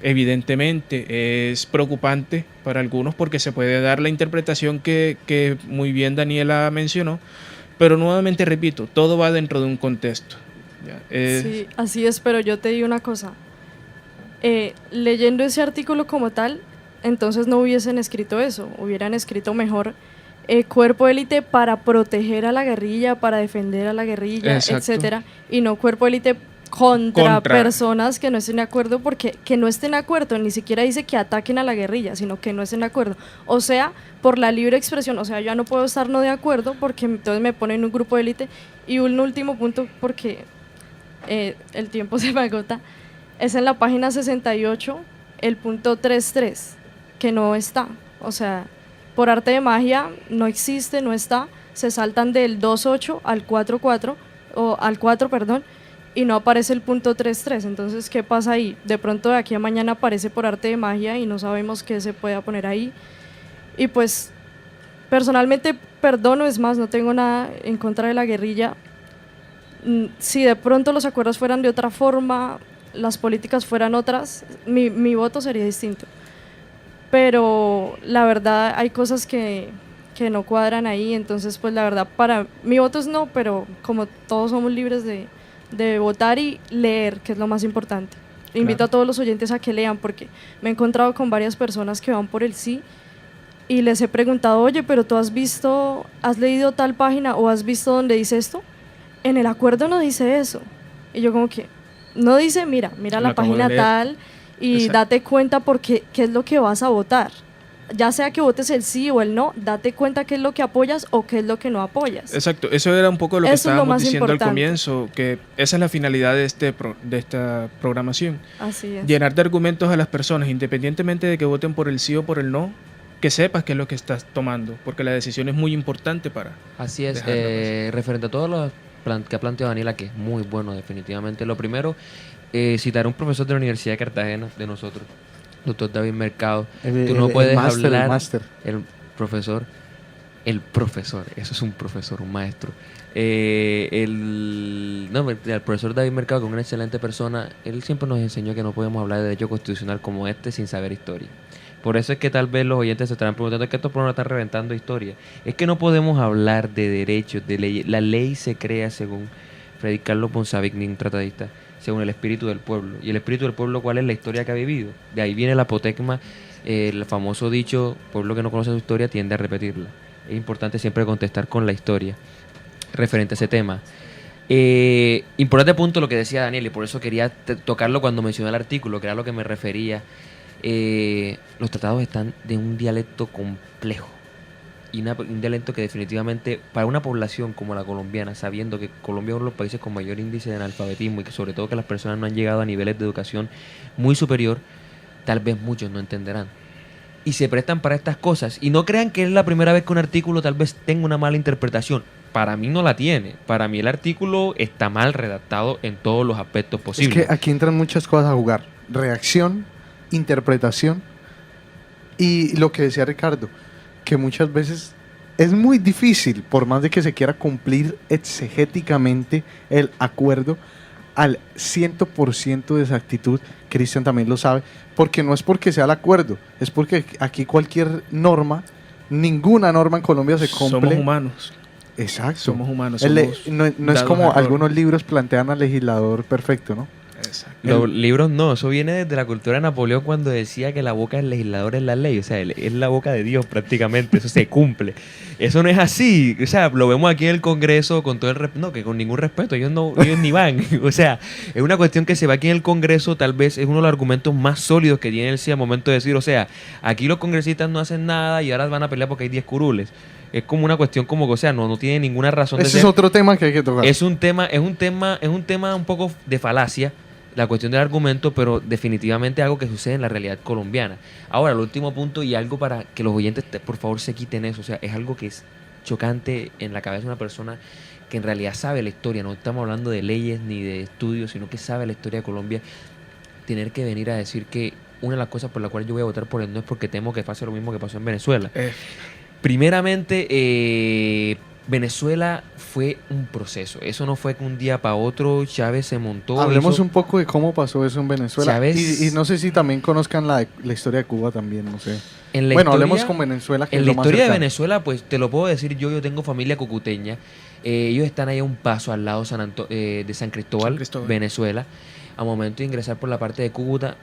Evidentemente es preocupante para algunos porque se puede dar la interpretación que muy bien Daniela mencionó, pero nuevamente repito, todo va dentro de un contexto. Sí, así es, pero yo te digo una cosa, leyendo ese artículo como tal, entonces no hubiesen escrito eso, hubieran escrito mejor cuerpo élite para proteger a la guerrilla, para defender a la guerrilla, exacto, etcétera, y no cuerpo élite contra personas que no estén de acuerdo, porque que no estén de acuerdo ni siquiera dice que ataquen a la guerrilla, sino que no estén de acuerdo. O sea, por la libre expresión, o sea, yo ya no puedo estar no de acuerdo porque entonces me ponen en un grupo de élite. Y un último punto, porque el tiempo se me agota, es en la página 68, el punto 3.3, que no está. O sea, por arte de magia no existe, no está, se saltan del 2.8 al 4.4, o al 4, perdón, y no aparece el punto 3.3. Entonces, ¿qué pasa ahí? De pronto de aquí a mañana aparece por arte de magia y no sabemos qué se pueda poner ahí. Y pues, personalmente perdono, es más, no tengo nada en contra de la guerrilla. Si de pronto los acuerdos fueran de otra forma, las políticas fueran otras, mi voto sería distinto. Pero la verdad hay cosas que no cuadran ahí, entonces pues la verdad para mi voto es no, pero como todos somos libres de votar y leer, que es lo más importante. Invito a todos los oyentes a que lean, porque me he encontrado con varias personas que van por el sí y les he preguntado, oye, pero tú has leído tal página o has visto donde dice esto. En el acuerdo no dice eso. Y yo como que, no dice, mira la página tal y Exacto. date cuenta porque qué es lo que vas a votar. Ya sea que votes el sí o el no, date cuenta qué es lo que apoyas o qué es lo que no apoyas. Exacto, eso era un poco lo que Eso es lo estábamos más diciendo importante. al comienzo, que esa es la finalidad de esta programación. Así es. Llenar de argumentos a las personas, independientemente de que voten por el sí o por el no, que sepas qué es lo que estás tomando, porque la decisión es muy importante para... Así es, dejarlo pasar. referente a todo lo que ha planteado Daniela, que es muy bueno definitivamente. Lo primero, citar a un profesor de la Universidad de Cartagena, de nosotros, doctor David Mercado. Tú no puedes hablar... El máster. El profesor, eso es un profesor, un maestro. El profesor David Mercado, que es una excelente persona, él siempre nos enseñó que no podemos hablar de derecho constitucional como este sin saber historia. Por eso es que tal vez los oyentes se estarán preguntando, ¿es que estos programas están reventando historia? Es que no podemos hablar de derechos, de leyes. La ley se crea según Freddy Carlos Ponsavigny, un tratadista, según el espíritu del pueblo. ¿Y el espíritu del pueblo cuál es? La historia que ha vivido. De ahí viene la apotegma, el famoso dicho, pueblo que no conoce su historia tiende a repetirla. Es importante siempre contestar con la historia referente a ese tema. Importante punto lo que decía Daniel, y por eso quería tocarlo cuando mencioné el artículo, que era lo que me refería. Los tratados están de un dialecto complejo y un dialecto que definitivamente para una población como la colombiana, sabiendo que Colombia es uno de los países con mayor índice de analfabetismo y que sobre todo que las personas no han llegado a niveles de educación muy superior, tal vez muchos no entenderán y se prestan para estas cosas. Y no crean que es la primera vez que un artículo tal vez tenga una mala interpretación. Para mí no la tiene. Para mí el artículo está mal redactado en todos los aspectos posibles. Es que aquí entran muchas cosas a jugar. Reacción, interpretación y lo que decía Ricardo, que muchas veces es muy difícil, por más de que se quiera cumplir exegéticamente el acuerdo al 100% de exactitud. Cristian también lo sabe, porque no es porque sea el acuerdo, es porque aquí cualquier norma, ninguna norma en Colombia se cumple. Somos humanos. Exacto. Somos humanos. No es como algunos libros plantean al legislador perfecto, ¿no? Exacto. Los libros no, eso viene desde la cultura de Napoleón cuando decía que la boca del legislador es la ley, o sea, es la boca de Dios prácticamente, eso se cumple. Eso no es así, o sea, lo vemos aquí en el Congreso con todo el respeto, no, que con ningún respeto, ellos ni van, o sea, es una cuestión que se va aquí en el Congreso, tal vez es uno de los argumentos más sólidos que tiene el sí al momento de decir, o sea, aquí los congresistas no hacen nada y ahora van a pelear porque hay 10 curules. Es como una cuestión como que, o sea, no tiene ninguna razón de Ese ser. es otro tema que hay que tocar. Es un tema un poco de falacia, la cuestión del argumento, pero definitivamente algo que sucede en la realidad colombiana. Ahora, el último punto y algo para que los oyentes, por favor, se quiten eso. O sea, es algo que es chocante en la cabeza de una persona que en realidad sabe la historia. No estamos hablando de leyes ni de estudios, sino que sabe la historia de Colombia. Tener que venir a decir que una de las cosas por las cuales yo voy a votar por él no es porque temo que pase lo mismo que pasó en Venezuela. Primeramente, Venezuela fue un proceso. Eso no fue que un día para otro Chávez se montó. Hablemos un poco de cómo pasó eso en Venezuela. Chávez- Y no sé si también conozcan la historia de Cuba también, no sé. En la Bueno, historia- hablemos con Venezuela, que En es la lo más historia de cercano. Venezuela, pues te lo puedo decir yo tengo familia cucuteña. Ellos están ahí a un paso al lado de San Cristóbal, Venezuela. A momento de ingresar por la parte de Cúcuta,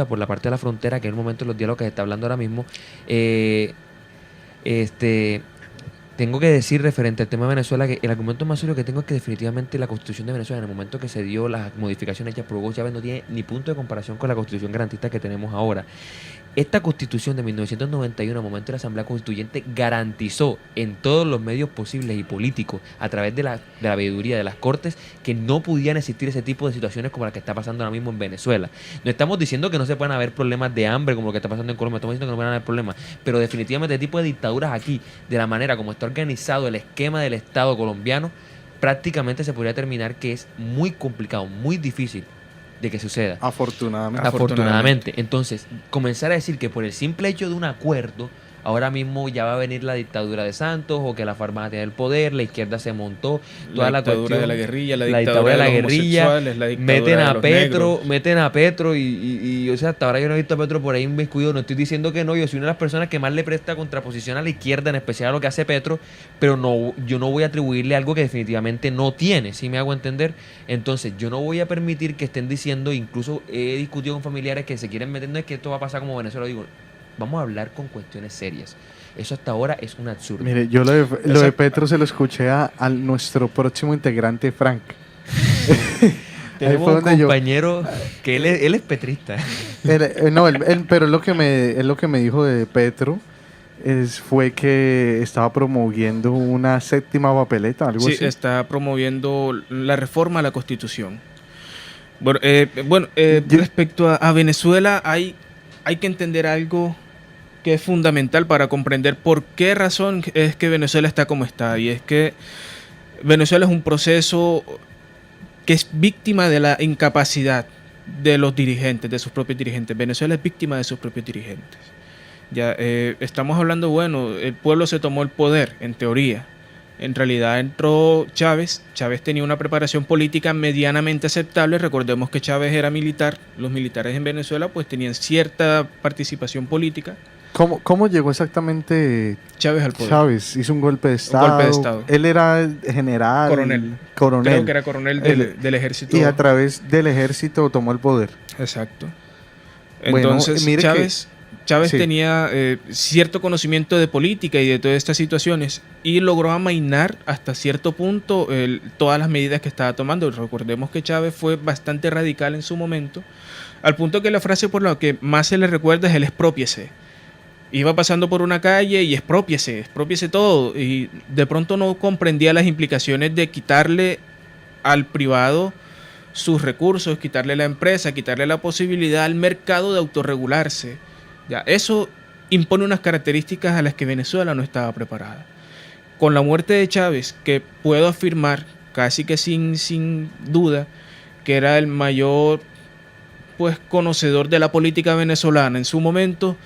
por la parte de la frontera, que es el momento de los diálogos que se está hablando ahora mismo, tengo que decir referente al tema de Venezuela que el argumento más sólido que tengo es que definitivamente la Constitución de Venezuela, en el momento que se dio las modificaciones hechas por Hugo Chávez, no tiene ni punto de comparación con la Constitución garantista que tenemos ahora. Esta Constitución de 1991, al momento de la Asamblea Constituyente, garantizó en todos los medios posibles y políticos, a través de la veeduría de las Cortes, que no podían existir ese tipo de situaciones como la que está pasando ahora mismo en Venezuela. No estamos diciendo que no se puedan haber problemas de hambre como lo que está pasando en Colombia, estamos diciendo que no van a haber problemas, pero definitivamente el tipo de dictaduras aquí, de la manera como está organizado el esquema del Estado colombiano, prácticamente se podría determinar que es muy complicado, muy difícil de que suceda. Afortunadamente. Entonces, comenzar a decir que por el simple hecho de un acuerdo, ahora mismo ya va a venir la dictadura de Santos o que la FARC va a tener el poder, la izquierda se montó, toda la dictadura de la guerrilla, la dictadura de la guerrilla, meten a Petro y o sea, hasta ahora yo no he visto a Petro por ahí inmiscuido, no estoy diciendo que no, yo soy una de las personas que más le presta contraposición a la izquierda, en especial a lo que hace Petro, pero no, yo no voy a atribuirle algo que definitivamente no tiene, ¿sí me hago entender? Entonces, yo no voy a permitir que estén diciendo, incluso he discutido con familiares que se quieren meter, no es que esto va a pasar como Venezuela, digo, vamos a hablar con cuestiones serias. Eso hasta ahora es un absurdo. Mire, yo lo de Petro se lo escuché a nuestro próximo integrante, Frank. Tenemos un compañero que él es petrista. Pero lo que me dijo de Petro fue que estaba promoviendo una séptima papeleta, algo así. Sí, está promoviendo la reforma a la Constitución. Bueno, respecto a Venezuela, hay que entender algo que es fundamental para comprender por qué razón es que Venezuela está como está. Y es que Venezuela es un proceso que es víctima de la incapacidad de los dirigentes, de sus propios dirigentes. Venezuela es víctima de sus propios dirigentes. Ya estamos hablando, bueno, el pueblo se tomó el poder, en teoría. En realidad entró Chávez. Chávez tenía una preparación política medianamente aceptable. Recordemos que Chávez era militar. Los militares en Venezuela pues tenían cierta participación política. ¿Cómo llegó exactamente Chávez al poder? Chávez hizo un golpe de Estado. Un golpe de Estado. Él era general. Coronel. Creo que era coronel del ejército. Y a través del ejército tomó el poder. Exacto. Entonces, bueno, Chávez sí tenía cierto conocimiento de política y de todas estas situaciones y logró amainar hasta cierto punto todas las medidas que estaba tomando. Recordemos que Chávez fue bastante radical en su momento, al punto que la frase por la que más se le recuerda es el exprópiese. Iba pasando por una calle y exprópiese todo, y de pronto no comprendía las implicaciones de quitarle al privado sus recursos, quitarle a la empresa, quitarle la posibilidad al mercado de autorregularse. Ya, eso impone unas características a las que Venezuela no estaba preparada. Con la muerte de Chávez, que puedo afirmar casi que sin duda que era el mayor pues conocedor de la política venezolana en su momento,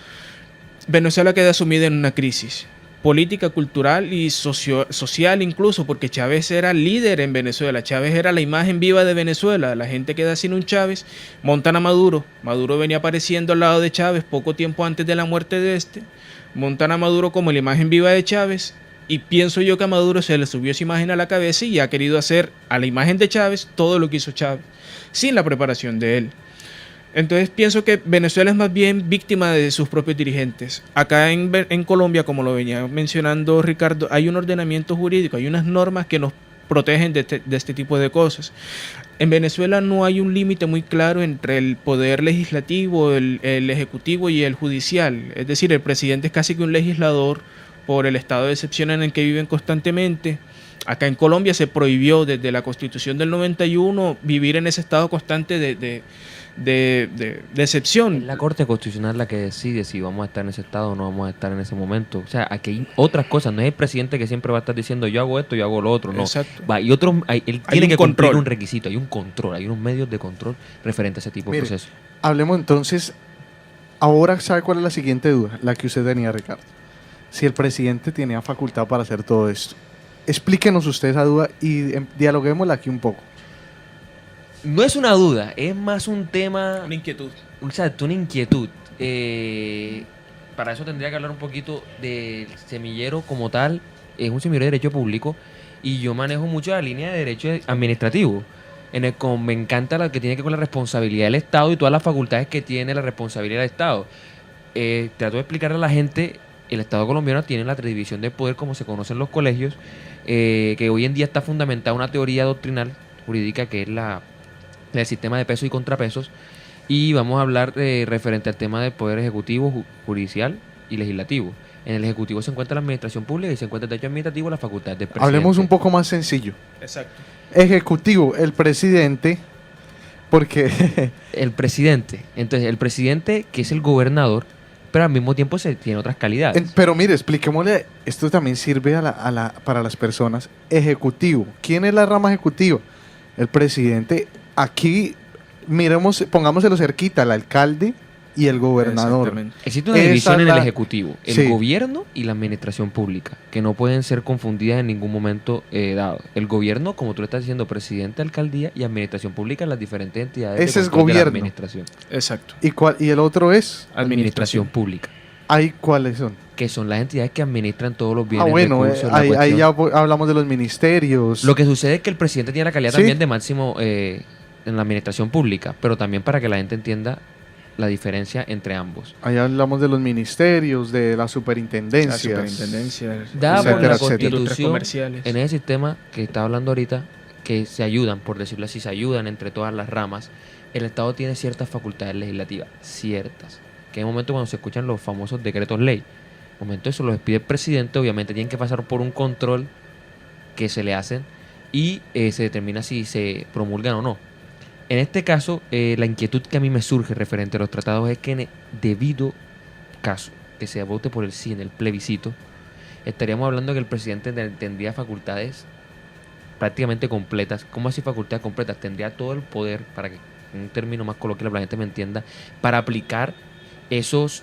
Venezuela queda sumida en una crisis política, cultural y social incluso, porque Chávez era líder en Venezuela. Chávez era la imagen viva de Venezuela. La gente queda sin un Chávez, montan a Maduro. Maduro venía apareciendo al lado de Chávez poco tiempo antes de la muerte de este. Montan a Maduro como la imagen viva de Chávez, y pienso yo que a Maduro se le subió esa imagen a la cabeza y ha querido hacer a la imagen de Chávez todo lo que hizo Chávez, sin la preparación de él. Entonces pienso que Venezuela es más bien víctima de sus propios dirigentes. Acá en Colombia, como lo venía mencionando Ricardo, hay un ordenamiento jurídico, hay unas normas que nos protegen de este tipo de cosas. En Venezuela no hay un límite muy claro entre el poder legislativo, el ejecutivo y el judicial. Es decir, el presidente es casi que un legislador por el estado de excepción en el que viven constantemente. Acá en Colombia se prohibió desde la Constitución del 91 vivir en ese estado constante de excepción. Es la Corte Constitucional la que decide si vamos a estar en ese estado o no vamos a estar en ese momento. O sea, aquí hay otras cosas. No es el presidente que siempre va a estar diciendo yo hago esto, yo hago lo otro. No. Exacto. Él tiene que cumplir un requisito, hay un control, hay unos medios de control referente a ese tipo de procesos. Hablemos entonces, ahora sabe cuál es la siguiente duda, la que usted tenía, Ricardo. Si el presidente tenía facultad para hacer todo esto. Explíquenos usted esa duda y dialoguémosla aquí un poco. No es una duda, es más un tema... Una inquietud. Exacto, una inquietud. Para eso tendría que hablar un poquito del semillero como tal. Es un semillero de derecho público y yo manejo mucho la línea de derecho administrativo. En el que me encanta la que tiene que ver con la responsabilidad del Estado y todas las facultades que tiene la responsabilidad del Estado. Trato de explicarle a la gente el Estado colombiano tiene la división de poder como se conoce en los colegios, que hoy en día está fundamentada una teoría doctrinal jurídica que es el sistema de pesos y contrapesos, y vamos a hablar referente al tema del poder ejecutivo, judicial y legislativo. En el ejecutivo se encuentra la administración pública y se encuentra el derecho administrativo, la facultad del presidente. Hablemos un poco más sencillo. Exacto. Ejecutivo, el presidente, porque El presidente. Entonces, el presidente, que es el gobernador, pero al mismo tiempo se tiene otras calidades. Pero mire, expliquémosle, esto también sirve para las personas. Ejecutivo, ¿quién es la rama ejecutiva? El presidente. Aquí, miremos, pongámoselo cerquita, el alcalde y el gobernador. Exactamente. Existe una Esa división es en la- el Ejecutivo, el Sí. gobierno y la administración pública, que no pueden ser confundidas en ningún momento dado. El gobierno, como tú le estás diciendo, presidente, alcaldía y administración pública, las diferentes entidades Ese de es control de la gobierno. administración. Exacto. ¿Y el otro es? Administración pública, ¿Ahí cuáles son? que son las entidades que administran todos los bienes, Bueno, recursos, la ahí cuestión. ya hablamos de los ministerios. Lo que sucede es que el presidente tiene la calidad Sí. también de máximo en la administración pública, pero también para que la gente entienda la diferencia entre ambos. Ahí hablamos de los ministerios, de las La superintendencias. superintendencia. Dada por etcétera, la etcétera. Industrias Constitución, comerciales. en ese sistema que está hablando ahorita, que se ayudan, por decirlo así, se ayudan entre todas las ramas, el Estado tiene ciertas facultades legislativas, ciertas, que en el momento cuando se escuchan los famosos decretos ley, en el momento eso los pide el presidente, obviamente tienen que pasar por un control que se le hacen y se determina si se promulgan o no. En este caso, la inquietud que a mí me surge referente a los tratados es que en el debido caso que se vote por el sí en el plebiscito, estaríamos hablando que el presidente tendría facultades prácticamente completas. ¿Cómo así facultades completas? Tendría todo el poder, para que en un término más coloquial la gente me entienda, para aplicar esos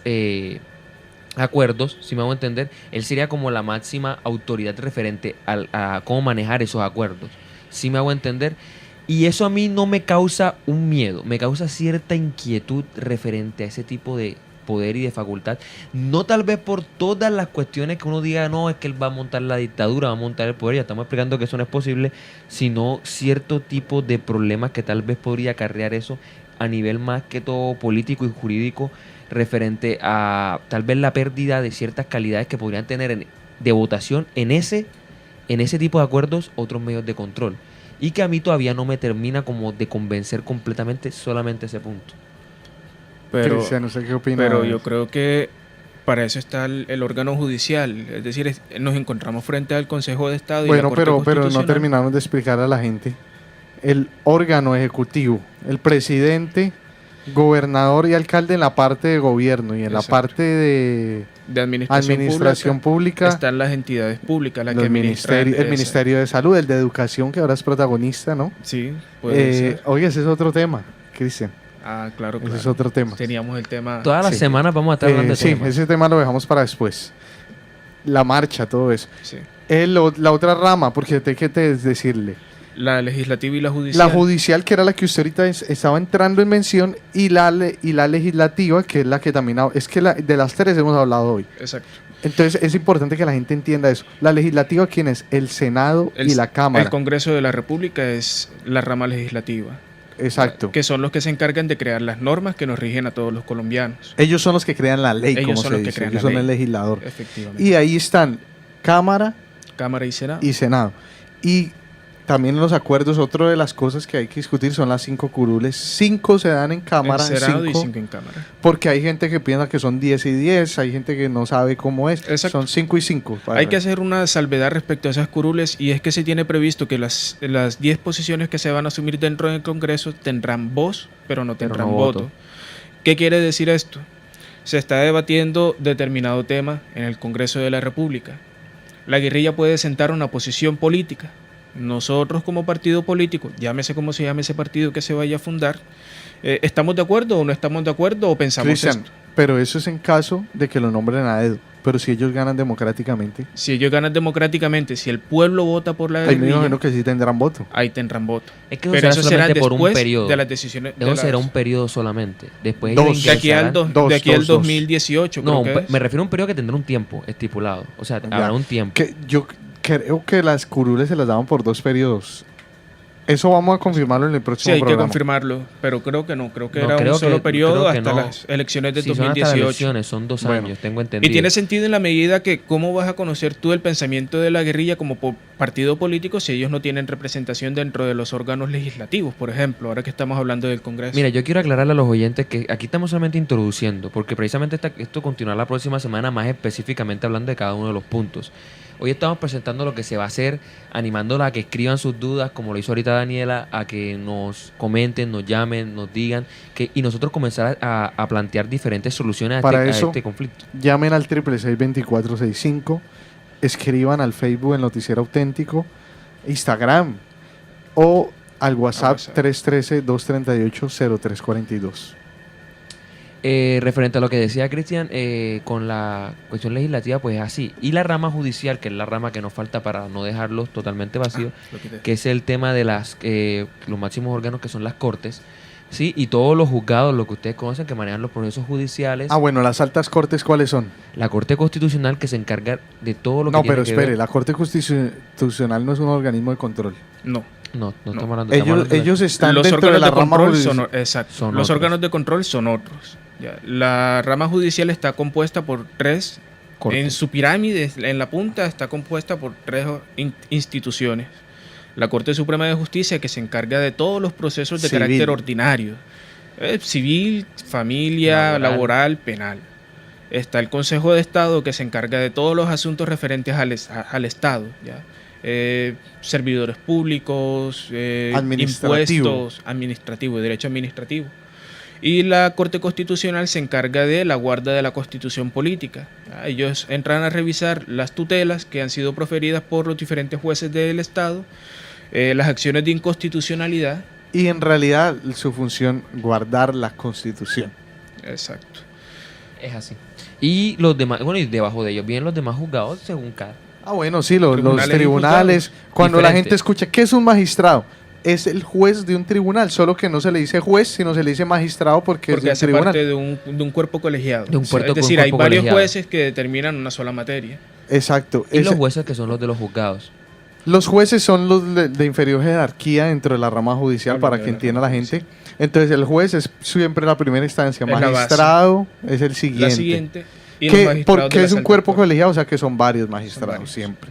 acuerdos, si me hago entender. Él sería como la máxima autoridad referente a cómo manejar esos acuerdos, si me hago entender. Y eso a mí no me causa un miedo, me causa cierta inquietud referente a ese tipo de poder y de facultad. No tal vez por todas las cuestiones que uno diga, no, es que él va a montar la dictadura, va a montar el poder, ya estamos explicando que eso no es posible, sino cierto tipo de problemas que tal vez podría acarrear eso a nivel más que todo político y jurídico, referente a tal vez la pérdida de ciertas calidades que podrían tener de votación en ese tipo de acuerdos otros medios de control. Y que a mí todavía no me termina como de convencer completamente solamente ese punto. Pero, Cristian, ¿usted qué opina? pero yo creo que para eso está el órgano judicial. Es decir, nos encontramos frente al Consejo de Estado y la Bueno, Corte pero no Constitucional. terminamos de explicar a la gente. El órgano ejecutivo, el presidente, gobernador y alcalde en la parte de gobierno y en la Exacto. parte de de administración pública, están las entidades públicas, las los que administran. el Ministerio de Salud, el de Educación, que ahora es protagonista, ¿no? Sí, puede ser. Oye, ese es otro tema, Cristian. Ah, claro, Ese claro. es otro tema. Teníamos el tema. Todas las Sí. semanas vamos a estar hablando de Sí, temas. ese tema lo dejamos para después. La marcha, todo eso. Sí. La otra rama, porque ¿qué te es decirle? La legislativa y la judicial. La judicial, que era la que usted ahorita estaba entrando en mención, y la legislativa, que es la que también... Es que de las tres hemos hablado hoy. Exacto. Entonces es importante que la gente entienda eso. La legislativa, ¿quién es? El Senado y la Cámara. El Congreso de la República es la rama legislativa. Exacto. Que son los que se encargan de crear las normas que nos rigen a todos los colombianos. Ellos son los que crean la ley, Ellos como son se los que dice. crean Ellos la son el ley. legislador. Efectivamente. Y ahí están Cámara Cámara y Senado. y Senado. Y también en los acuerdos, otra de las cosas que hay que discutir son las 5 curules. 5 se dan en Cámara, en Senado y 5 5 en Cámara. porque hay gente que piensa que son 10 y 10, hay gente que no sabe cómo es. Exacto. Son 5 y 5. Hay que hacer una salvedad respecto a esas curules, y es que se tiene previsto que las 10 posiciones que se van a asumir dentro del Congreso tendrán voz, pero no Pero tendrán no voto. voto. ¿Qué quiere decir esto? Se está debatiendo determinado tema en el Congreso de la República. La guerrilla puede sentar una posición política. Nosotros como partido político, llámese como se llame ese partido que se vaya a fundar, ¿estamos de acuerdo o no estamos de acuerdo o pensamos Cristian, esto? pero eso es en caso de que lo nombren a dedo. Pero si ellos ganan democráticamente, Si ellos ganan democráticamente, si el pueblo vota por la ahí me guerrilla, imagino que sí tendrán voto. ahí tendrán voto. Es que eso Pero será eso será solamente por un después periodo. de las decisiones. Eso de será las- un periodo solamente. Después Dos. ellos de aquí al, ingresarán- Dos, de aquí al dos, dos. 2018. No, creo que es. me refiero a un periodo que tendrá un tiempo estipulado. O sea, Ya. habrá un tiempo. Que yo creo que las curules se las daban por 2 periodos. Eso vamos a confirmarlo en el Sí, próximo hay que programa. confirmarlo, pero creo que no. Creo que No, era creo un solo que- periodo creo que hasta no. las elecciones de Si son hasta las 2018. elecciones, son 2 Bueno. años, tengo entendido. Y tiene sentido en la medida que cómo vas a conocer tú el pensamiento de la guerrilla como partido político si ellos no tienen representación dentro de los órganos legislativos, por ejemplo, ahora que estamos hablando del Congreso. Mira, yo quiero aclararle a los oyentes que aquí estamos solamente introduciendo, porque precisamente esto continuará la próxima semana más específicamente hablando de cada uno de los puntos. Hoy estamos presentando lo que se va a hacer, animándola a que escriban sus dudas, como lo hizo ahorita Daniela, a que nos comenten, nos llamen, nos digan, y nosotros comenzar a plantear diferentes soluciones Para a eso, este conflicto. Llamen al 666-2465, escriban al Facebook El Noticiero Auténtico, Instagram o al WhatsApp 313-238-0342. Referente a lo que decía Cristian, con la cuestión legislativa, pues es así. Y la rama judicial, que es la rama que nos falta para no dejarlos totalmente vacíos, que es el tema de los máximos órganos que son las cortes, ¿sí? Y todos los juzgados, lo que ustedes conocen, que manejan los procesos judiciales. Ah, bueno, las altas cortes, ¿cuáles son? La Corte Constitucional, que se encarga de todo lo que No, tiene pero que espere, ver. la Corte Constitucional no es un organismo de control. No. No No. estamos hablando, estamos hablando de- Ellos están Los dentro de órganos la de rama control judicial. son, exacto. Son Los otros. órganos de control son otros. Ya. La rama judicial está compuesta por 3. Cortes. En su pirámide, en la punta, está compuesta por 3 instituciones. La Corte Suprema de Justicia, que se encarga de todos los procesos de Civil. carácter ordinario. Civil, familia, laboral, penal. Está el Consejo de Estado, que se encarga de todos los asuntos referentes al Estado. ¿Ya? Servidores públicos, Administrativo. impuestos, administrativo, derecho administrativo. Y la Corte Constitucional se encarga de la guarda de la Constitución política. Ellos entran a revisar las tutelas que han sido proferidas por los diferentes jueces del Estado, las acciones de inconstitucionalidad. Y en realidad su función, guardar la Constitución. Exacto. Es así. Y los demás, bueno, y debajo de ellos vienen los demás juzgados según cada. Ah, bueno, sí, los Tribunales y tribunales. juzgados. Cuando la Diferente. gente escucha, ¿qué es un magistrado? Es el juez de un tribunal, solo que no se le dice juez, sino se le dice magistrado porque Porque es hace del tribunal. parte de un cuerpo colegiado. De un Es decir, hay cuerpo varios colegiado. jueces que determinan una sola materia. Exacto. Y los Ese- jueces que son los de los juzgados. Los jueces son los de inferior jerarquía dentro de la rama judicial, Hablando para de que la entienda la rama gente. Entonces, el juez es siempre la primera instancia. Es la base. Magistrado es el siguiente. La siguiente. Y los Que, magistrados porque de es las un altas cuerpo cortes. colegiado, o sea que son varios magistrados varios. siempre.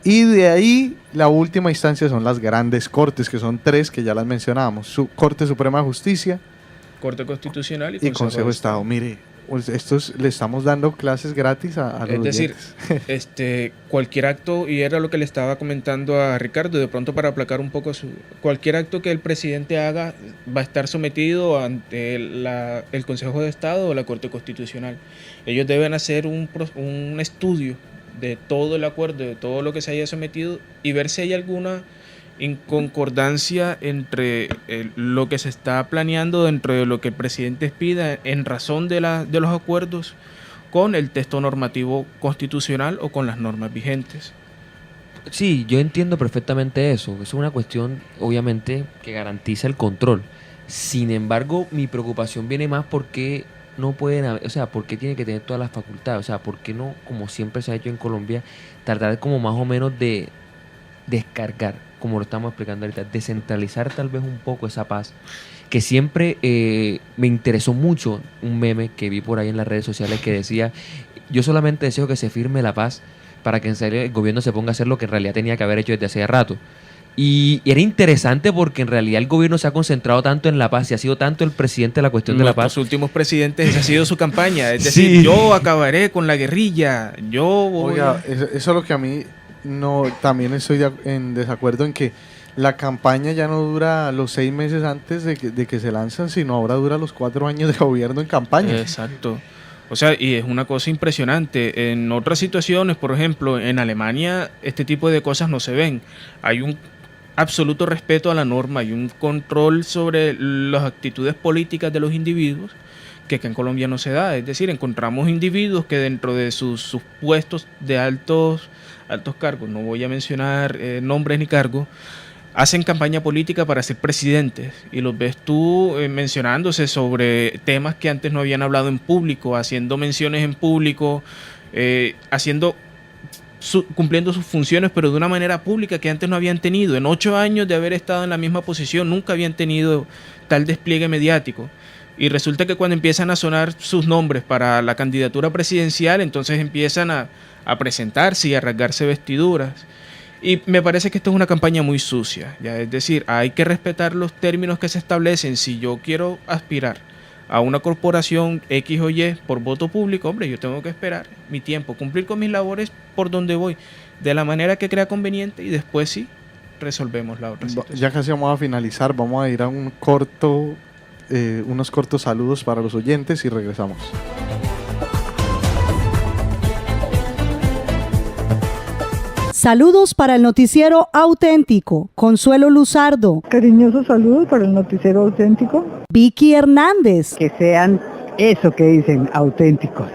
Y de ahí, la última instancia son las grandes cortes, que son 3 que ya las mencionábamos. Su Corte Suprema de Justicia Corte Constitucional y Consejo de Estado. Mire, pues le estamos dando clases gratis a los Es decir, oyentes. cualquier acto, y era lo que le estaba comentando a Ricardo, de pronto para aplacar un poco cualquier acto que el presidente haga va a estar sometido ante el Consejo de Estado o la Corte Constitucional. Ellos deben hacer un estudio de todo el acuerdo, de todo lo que se haya sometido y ver si hay alguna inconcordancia entre lo que se está planeando dentro de lo que el presidente pida en razón de los acuerdos con el texto normativo constitucional o con las normas vigentes. Sí, yo entiendo perfectamente eso. Es una cuestión, obviamente, que garantiza el control. Sin embargo, mi preocupación viene más porque no pueden haber, o sea, porque tiene que tener todas las facultades. O sea, ¿por qué no, como siempre se ha hecho en Colombia, tratar como más o menos de descargar, como lo estamos explicando ahorita, descentralizar tal vez un poco esa paz? Que siempre me interesó mucho un meme que vi por ahí en las redes sociales que decía: yo solamente deseo que se firme la paz para que en serio el gobierno se ponga a hacer lo que en realidad tenía que haber hecho desde hace rato. Y era interesante porque en realidad el gobierno se ha concentrado tanto en la paz y ha sido tanto el presidente de la cuestión de la paz. Los últimos presidentes, esa ha sido su campaña. Es decir, Sí. yo acabaré con la guerrilla, yo voy... Oiga, eso es lo que a mí no, también estoy en desacuerdo en que la campaña ya no dura los 6 meses antes de que se lanzan, sino ahora dura los 4 años de gobierno en campaña. Exacto. O sea, y es una cosa impresionante. En otras situaciones, por ejemplo, en Alemania, este tipo de cosas no se ven. Hay un absoluto respeto a la norma, hay un control sobre las actitudes políticas de los individuos que acá en Colombia no se da. Es decir, encontramos individuos que dentro de sus puestos de altos cargos, no voy a mencionar nombres ni cargos, hacen campaña política para ser presidentes y los ves tú mencionándose sobre temas que antes no habían hablado en público, haciendo menciones en público, haciendo cumpliendo sus funciones, pero de una manera pública que antes no habían tenido. En 8 años de haber estado en la misma posición, nunca habían tenido tal despliegue mediático. Y resulta que cuando empiezan a sonar sus nombres para la candidatura presidencial, entonces empiezan a presentarse y a rasgarse vestiduras. Y me parece que esto es una campaña muy sucia, ¿ya? Es decir, hay que respetar los términos que se establecen. Si yo quiero aspirar a una corporación X o Y por voto público, hombre, yo tengo que esperar mi tiempo, cumplir con mis labores por donde voy, de la manera que crea conveniente, y después sí resolvemos la otra situación. Ya casi vamos a finalizar, vamos a ir a unos cortos saludos para los oyentes y regresamos. Saludos para el noticiero auténtico. Consuelo Luzardo. Cariñosos saludos para el noticiero auténtico. Vicky Hernández. Que sean eso que dicen, auténticos.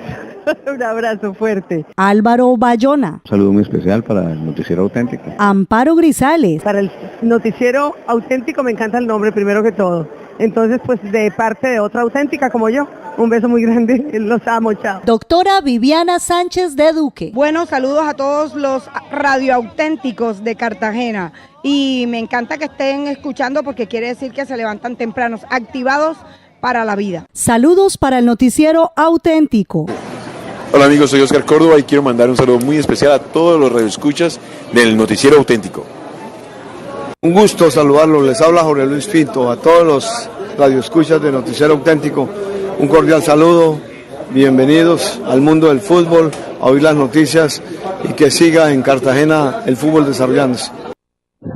Un abrazo fuerte. Álvaro Bayona. Un saludo muy especial para el noticiero auténtico. Amparo Grisales. Para el noticiero auténtico me encanta el nombre primero que todo. Entonces, pues de parte de otra auténtica como yo, un beso muy grande, los amo, chao. Doctora Viviana Sánchez de Duque. Bueno, saludos a todos los radioauténticos de Cartagena. Y me encanta que estén escuchando porque quiere decir que se levantan tempranos, activados para la vida. Saludos para el noticiero auténtico. Hola amigos, soy Oscar Córdoba y quiero mandar un saludo muy especial a todos los radioescuchas del noticiero auténtico. Un gusto saludarlos, les habla Jorge Luis Pinto, a todos los radioescuchas de Noticiero Auténtico, un cordial saludo, bienvenidos al mundo del fútbol, a oír las noticias y que siga en Cartagena el fútbol desarrollándose. Hola,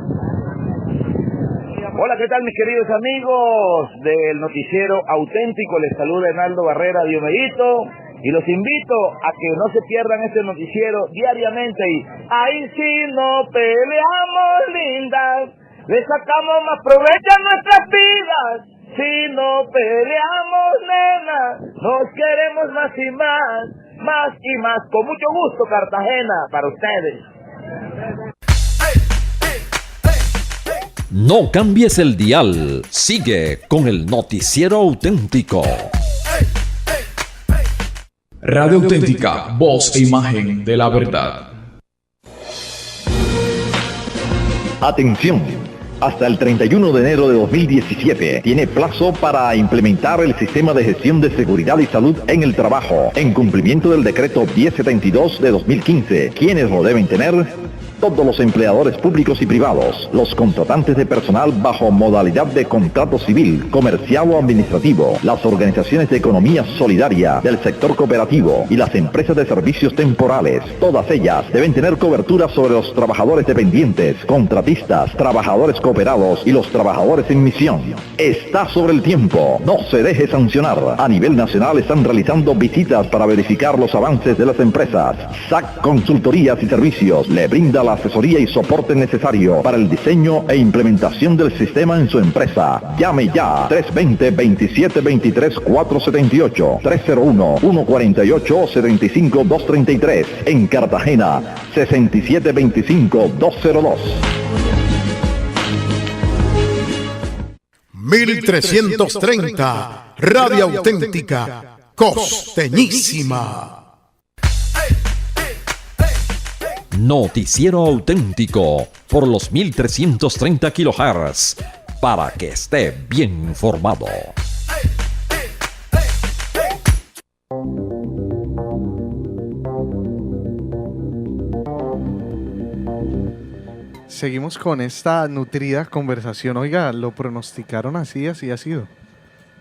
¿qué tal mis queridos amigos del Noticiero Auténtico? Les saluda Hernaldo Barrera Diomeguito y los invito a que no se pierdan este noticiero diariamente y ahí sí no peleamos, lindas. Le sacamos más provecho a nuestras vidas. Si no peleamos, nena, nos queremos más y más. Con mucho gusto, Cartagena, para ustedes. No cambies el dial. Sigue con el noticiero auténtico. Radio Auténtica, voz e imagen de la verdad. Atención. Hasta el 31 de enero de 2017 tiene plazo para implementar el sistema de gestión de seguridad y salud en el trabajo, en cumplimiento del decreto 1072 de 2015. ¿Quiénes lo deben tener? Todos los empleadores públicos y privados, los contratantes de personal bajo modalidad de contrato civil, comercial o administrativo, las organizaciones de economía solidaria, del sector cooperativo y las empresas de servicios temporales. Todas ellas deben tener cobertura sobre los trabajadores dependientes, contratistas, trabajadores cooperados y los trabajadores en misión. Está sobre el tiempo, no se deje sancionar. A nivel nacional están realizando visitas para verificar los avances de las empresas. SAC Consultorías y Servicios le brinda la asesoría y soporte necesario para el diseño e implementación del sistema en su empresa. Llame ya 320-2723-478, 301-148-75233. En Cartagena, 6725-202. 1330, Radio Auténtica, costeñísima. Noticiero auténtico por los 1330 kHz para que esté bien informado. Seguimos con esta nutrida conversación. Oiga, lo pronosticaron así ha sido.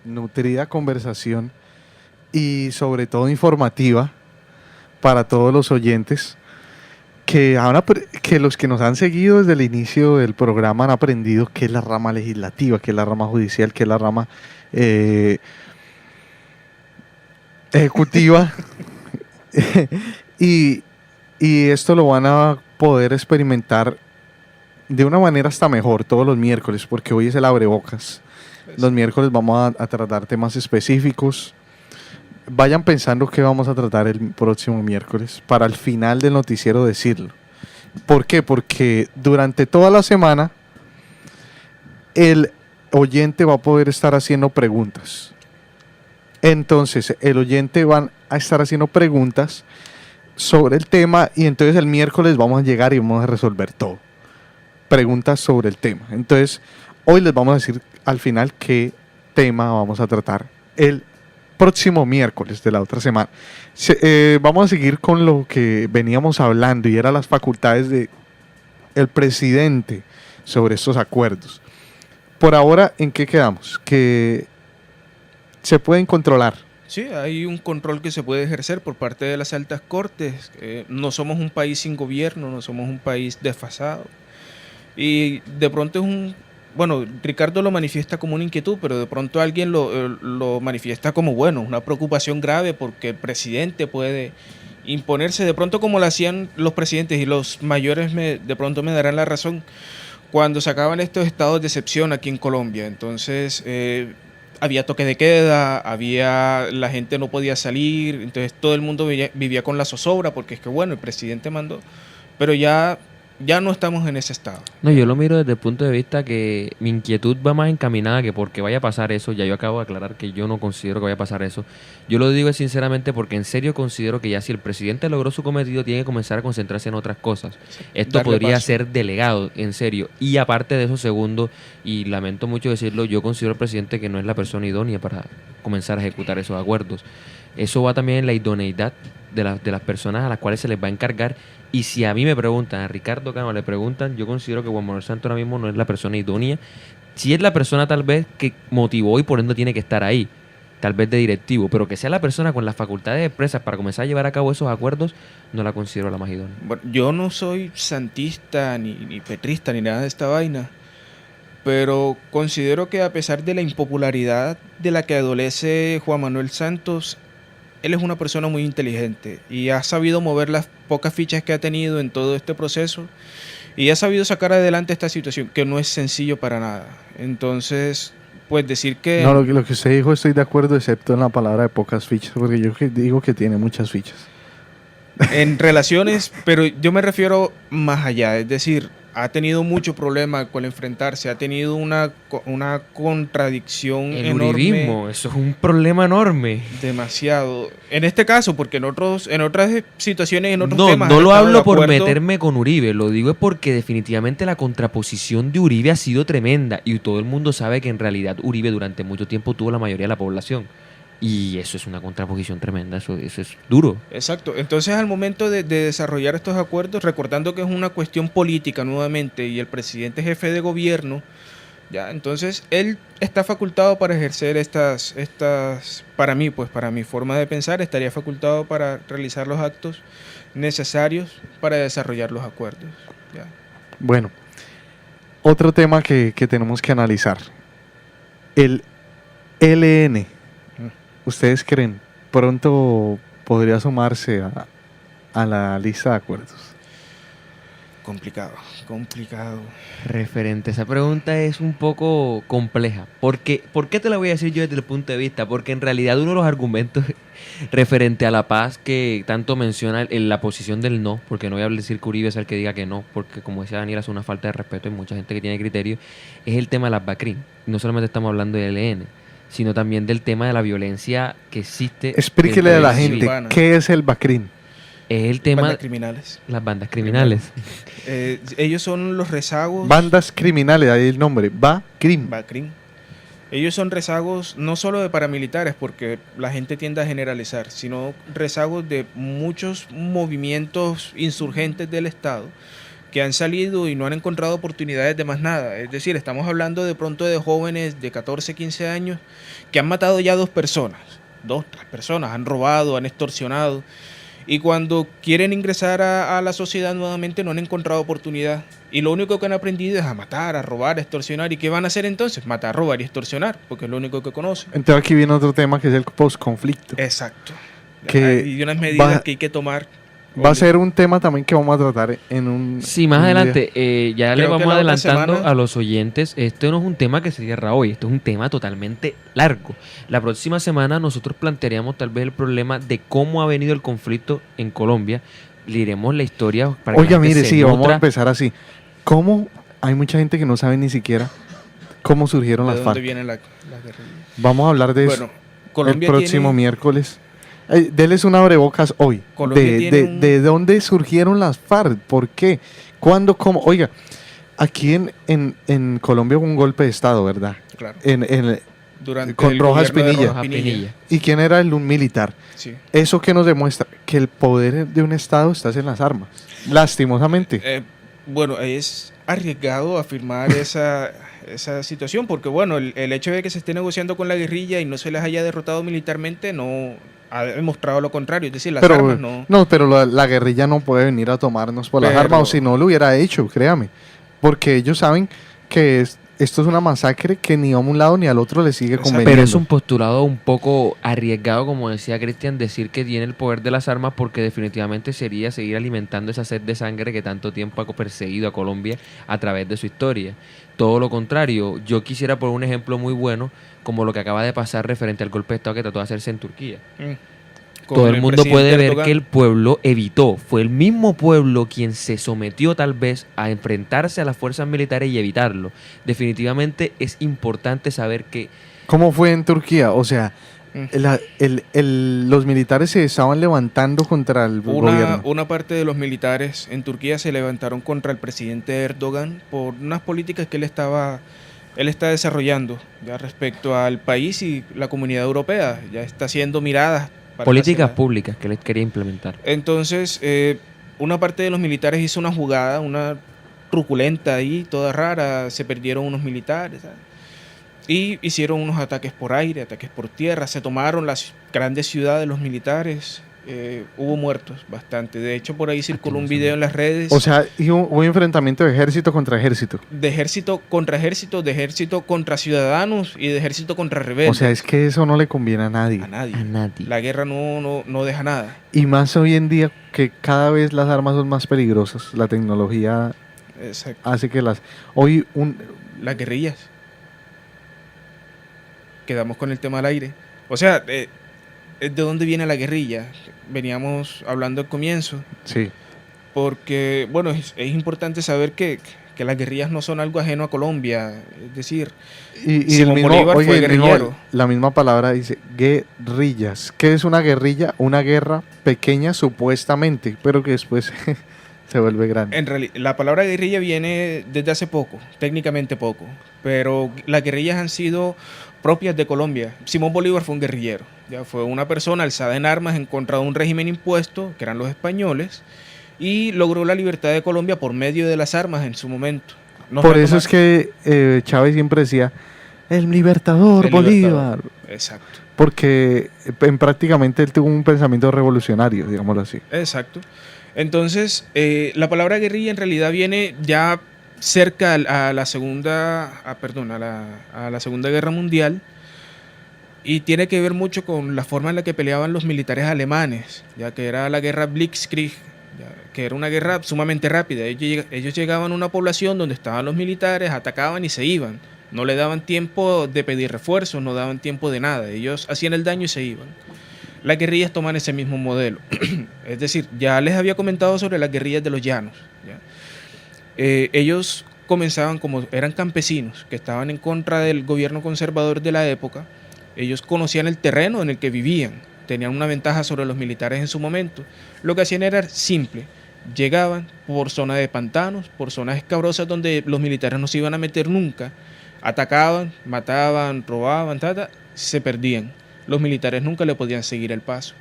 Nutrida conversación y sobre todo informativa para todos los oyentes. Que los que nos han seguido desde el inicio del programa han aprendido qué es la rama legislativa, qué es la rama judicial, qué es la rama ejecutiva. y esto lo van a poder experimentar de una manera hasta mejor todos los miércoles, porque hoy es el abrebocas. Los miércoles vamos a tratar temas específicos. Vayan pensando qué vamos a tratar el próximo miércoles para al final del noticiero decirlo. ¿Por qué? Porque durante toda la semana el oyente va a poder estar haciendo preguntas. Entonces, el oyente va a estar haciendo preguntas sobre el tema y entonces el miércoles vamos a llegar y vamos a resolver todo. Preguntas sobre el tema. Entonces, hoy les vamos a decir al final qué tema vamos a tratar el próximo miércoles de la otra semana. Vamos a seguir con lo que veníamos hablando y eran las facultades de el presidente sobre estos acuerdos. Por ahora, ¿en qué quedamos? Que se pueden controlar. Sí, hay un control que se puede ejercer por parte de las altas cortes. No somos un país sin gobierno, no somos un país desfasado. Y de pronto es un... Bueno, Ricardo lo manifiesta como una inquietud, pero de pronto alguien lo manifiesta como, bueno, una preocupación grave porque el presidente puede imponerse de pronto como lo hacían los presidentes, y los mayores de pronto me darán la razón, cuando sacaban estos estados de excepción aquí en Colombia. Entonces había toque de queda, la gente no podía salir, entonces todo el mundo vivía con la zozobra porque es que bueno, el presidente mandó, pero ya no estamos en ese estado. No, yo lo miro desde el punto de vista que mi inquietud va más encaminada que porque vaya a pasar eso. Ya yo acabo de aclarar que yo no considero que vaya a pasar eso. Yo lo digo sinceramente porque en serio considero que ya si el presidente logró su cometido, tiene que comenzar a concentrarse en otras cosas. Esto Darle podría paso. ser delegado, en serio. Y aparte de eso, segundo, y lamento mucho decirlo, yo considero al presidente que no es la persona idónea para comenzar a ejecutar esos acuerdos. Eso va también en la idoneidad de las personas a las cuales se les va a encargar. Y si a mí me preguntan, a Ricardo Cano le preguntan, yo considero que Juan Manuel Santos ahora mismo no es la persona idónea. Si es la persona tal vez que motivó y por ende tiene que estar ahí, tal vez de directivo, pero que sea la persona con las facultades expresas para comenzar a llevar a cabo esos acuerdos, no la considero la más idónea. Bueno, yo no soy santista ni petrista ni nada de esta vaina, pero considero que a pesar de la impopularidad de la que adolece Juan Manuel Santos, él es una persona muy inteligente y ha sabido mover las pocas fichas que ha tenido en todo este proceso y ha sabido sacar adelante esta situación, que no es sencillo para nada. Entonces, pues decir que... No, lo que usted dijo estoy de acuerdo, excepto en la palabra de pocas fichas, porque yo digo que tiene muchas fichas. En relaciones, pero yo me refiero más allá, es decir, ha tenido mucho problema con enfrentarse, ha tenido una contradicción El enorme. uribismo, eso es un problema enorme. Demasiado. En este caso, porque en otras situaciones, en otros temas... No han lo estado de hablo por acuerdo. meterme con Uribe, lo digo es porque definitivamente la contraposición de Uribe ha sido tremenda y todo el mundo sabe que en realidad Uribe durante mucho tiempo tuvo la mayoría de la población. Y eso es una contraposición tremenda, eso es duro. Exacto. Entonces, al momento de desarrollar estos acuerdos, recordando que es una cuestión política nuevamente y el presidente es jefe de gobierno, ya, entonces él está facultado para ejercer estas, para mí, pues para mi forma de pensar, estaría facultado para realizar los actos necesarios para desarrollar los acuerdos. Ya. Bueno, otro tema que tenemos que analizar. El ELN. ¿Ustedes creen pronto podría sumarse a la lista de acuerdos? Complicado. Referente, esa pregunta es un poco compleja. ¿Por qué te la voy a decir yo desde el punto de vista? Porque en realidad uno de los argumentos referente a la paz que tanto menciona en la posición del no, porque no voy a decir que Uribe es el que diga que no, porque como decía Daniel, es una falta de respeto, hay mucha gente que tiene criterio, es el tema de las BACRIM. No solamente estamos hablando de ELN, sino también del tema de la violencia que existe. Explíquele a la gente, Silvana. ¿qué es el BACRIM? Es el tema... Bandas criminales. Las bandas criminales. Ellos son los rezagos... Bandas criminales, ahí el nombre, BACRIM. BACRIM. Ellos son rezagos no solo de paramilitares, porque la gente tiende a generalizar, sino rezagos de muchos movimientos insurgentes del Estado que han salido y no han encontrado oportunidades de más nada. Es decir, estamos hablando de pronto de jóvenes de 14, 15 años que han matado ya 2 personas, 2, 3 personas, han robado, han extorsionado, y cuando quieren ingresar a la sociedad nuevamente no han encontrado oportunidad. Y lo único que han aprendido es a matar, a robar, a extorsionar. ¿Y qué van a hacer entonces? Matar, robar y extorsionar, porque es lo único que conocen. Entonces aquí viene otro tema que es el postconflicto. Exacto. Que hay unas medidas que hay que tomar. Va a ser un tema también que vamos a tratar en un... Sí, más adelante, ya le Creo que vamos la otra adelantando semana... a los oyentes, esto no es un tema que se cierra hoy, esto es un tema totalmente largo. La próxima semana nosotros plantearíamos tal vez el problema de cómo ha venido el conflicto en Colombia, le diremos la historia para que Oiga, la gente mire, se sí, vamos nutra. a empezar así. ¿Cómo? Hay mucha gente que no sabe ni siquiera cómo surgieron ¿De las dónde FARC. viene la guerrilla? Vamos a hablar de Bueno, eso Colombia el próximo tiene- miércoles Deles un abrebocas hoy. ¿De dónde surgieron las FARC? ¿Por qué? ¿Cuándo? ¿Cómo? Oiga, aquí en Colombia hubo un golpe de Estado, ¿verdad? Claro. Con Rojas Pinilla. ¿Y quién era un militar? Sí. ¿Eso qué nos demuestra? Que el poder de un Estado está en las armas. Lastimosamente. Bueno, es arriesgado afirmar esa situación, porque bueno, el hecho de que se esté negociando con la guerrilla y no se les haya derrotado militarmente no ha demostrado lo contrario, es decir, las armas no... No, pero la guerrilla no puede venir a tomarnos por las armas, o si no lo hubiera hecho, créame, porque ellos saben que esto es una masacre que ni a un lado ni al otro le sigue conveniendo. Pero es un postulado un poco arriesgado, como decía Cristian, decir que tiene el poder de las armas, porque definitivamente sería seguir alimentando esa sed de sangre que tanto tiempo ha perseguido a Colombia a través de su historia. Todo lo contrario, yo quisiera poner un ejemplo muy bueno, como lo que acaba de pasar referente al golpe de Estado que trató de hacerse en Turquía. Todo el mundo puede ver que el pueblo evitó, fue el mismo pueblo quien se sometió tal vez a enfrentarse a las fuerzas militares y evitarlo. Definitivamente es importante saber que... ¿Cómo fue en Turquía? O sea, los militares se estaban levantando contra el gobierno. Una parte de los militares en Turquía se levantaron contra el presidente Erdogan por unas políticas que él está desarrollando ya respecto al país y la comunidad europea. Ya está siendo mirada. Políticas públicas que les quería implementar. Entonces, una parte de los militares hizo una jugada, una truculenta ahí, toda rara, se perdieron unos militares, ¿sabes? Y hicieron unos ataques por aire, ataques por tierra, se tomaron las grandes ciudades los militares, hubo muertos bastante. De hecho, por ahí circuló un video en las redes. O sea, hubo un enfrentamiento de ejército contra ejército. De ejército contra ejército, de ejército contra ciudadanos y de ejército contra rebeldes. O sea, es que eso no le conviene a nadie. A nadie. La guerra no deja nada. Y más hoy en día que cada vez las armas son más peligrosas. La tecnología hace que las guerrillas. Quedamos con el tema al aire. O sea, ¿de dónde viene la guerrilla? Veníamos hablando al comienzo. Sí. Porque, bueno, es importante saber que las guerrillas no son algo ajeno a Colombia. Es decir, Simón Bolívar fue guerrillero. La misma palabra dice guerrillas. ¿Qué es una guerrilla? Una guerra pequeña supuestamente, pero que después se vuelve grande. En realidad, la palabra guerrilla viene desde hace poco, técnicamente poco. Pero las guerrillas han sido propias de Colombia. Simón Bolívar fue un guerrillero, ya fue una persona alzada en armas en contra de un régimen impuesto, que eran los españoles, y logró la libertad de Colombia por medio de las armas en su momento. Por eso es que Chávez siempre decía, el libertador Bolívar. Exacto. Porque prácticamente él tuvo un pensamiento revolucionario, digámoslo así. Exacto. Entonces, la palabra guerrilla en realidad viene ya cerca a la Segunda Guerra Mundial, y tiene que ver mucho con la forma en la que peleaban los militares alemanes, ya que era la guerra Blitzkrieg, que era una guerra sumamente rápida. Ellos llegaban a una población donde estaban los militares, atacaban y se iban. No le daban tiempo de pedir refuerzos, no daban tiempo de nada. Ellos hacían el daño y se iban. Las guerrillas toman ese mismo modelo. Es decir, ya les había comentado sobre las guerrillas de los llanos, ¿ya? Ellos comenzaban como eran campesinos que estaban en contra del gobierno conservador de la época. Ellos conocían el terreno en el que vivían, tenían una ventaja sobre los militares en su momento. Lo que hacían era simple: llegaban por zonas de pantanos, por zonas escabrosas donde los militares no se iban a meter nunca, atacaban, mataban, robaban, se perdían. Los militares nunca le podían seguir el paso.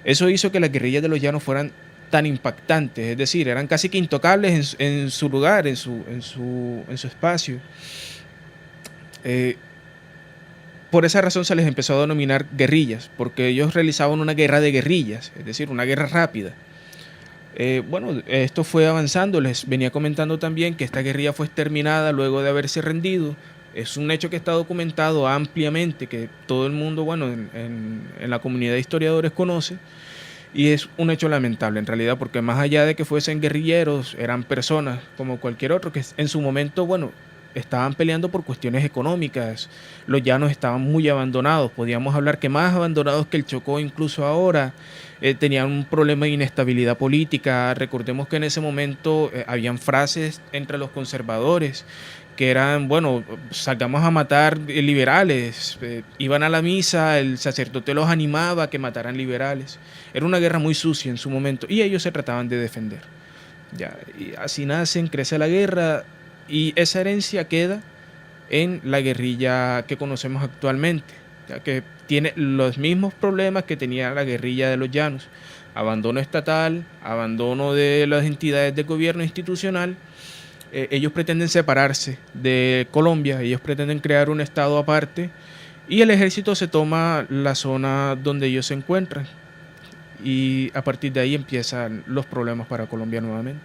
Eso hizo que las guerrillas de los llanos fueran tan impactantes, es decir, eran casi que intocables en su lugar, en su espacio. Por esa razón se les empezó a denominar guerrillas, porque ellos realizaban una guerra de guerrillas, es decir, una guerra rápida. Bueno, esto fue avanzando. Les venía comentando también que esta guerrilla fue exterminada luego de haberse rendido. Es un hecho que está documentado ampliamente, que todo el mundo, bueno, en la comunidad de historiadores conoce. Y es un hecho lamentable en realidad, porque más allá de que fuesen guerrilleros, eran personas como cualquier otro, que en su momento, bueno, estaban peleando por cuestiones económicas. Los llanos estaban muy abandonados, podíamos hablar que más abandonados que el Chocó incluso ahora. Tenían un problema de inestabilidad política. Recordemos que en ese momento habían frases entre los conservadores que eran, bueno, salgamos a matar liberales. Iban a la misa, el sacerdote los animaba a que mataran liberales. Era una guerra muy sucia en su momento y ellos se trataban de defender. Ya, y así nacen, crece la guerra y esa herencia queda en la guerrilla que conocemos actualmente, ya que tiene los mismos problemas que tenía la guerrilla de los llanos: abandono estatal, abandono de las entidades de gobierno institucional. Ellos pretenden separarse de Colombia, ellos pretenden crear un estado aparte y el ejército se toma la zona donde ellos se encuentran y a partir de ahí empiezan los problemas para Colombia nuevamente.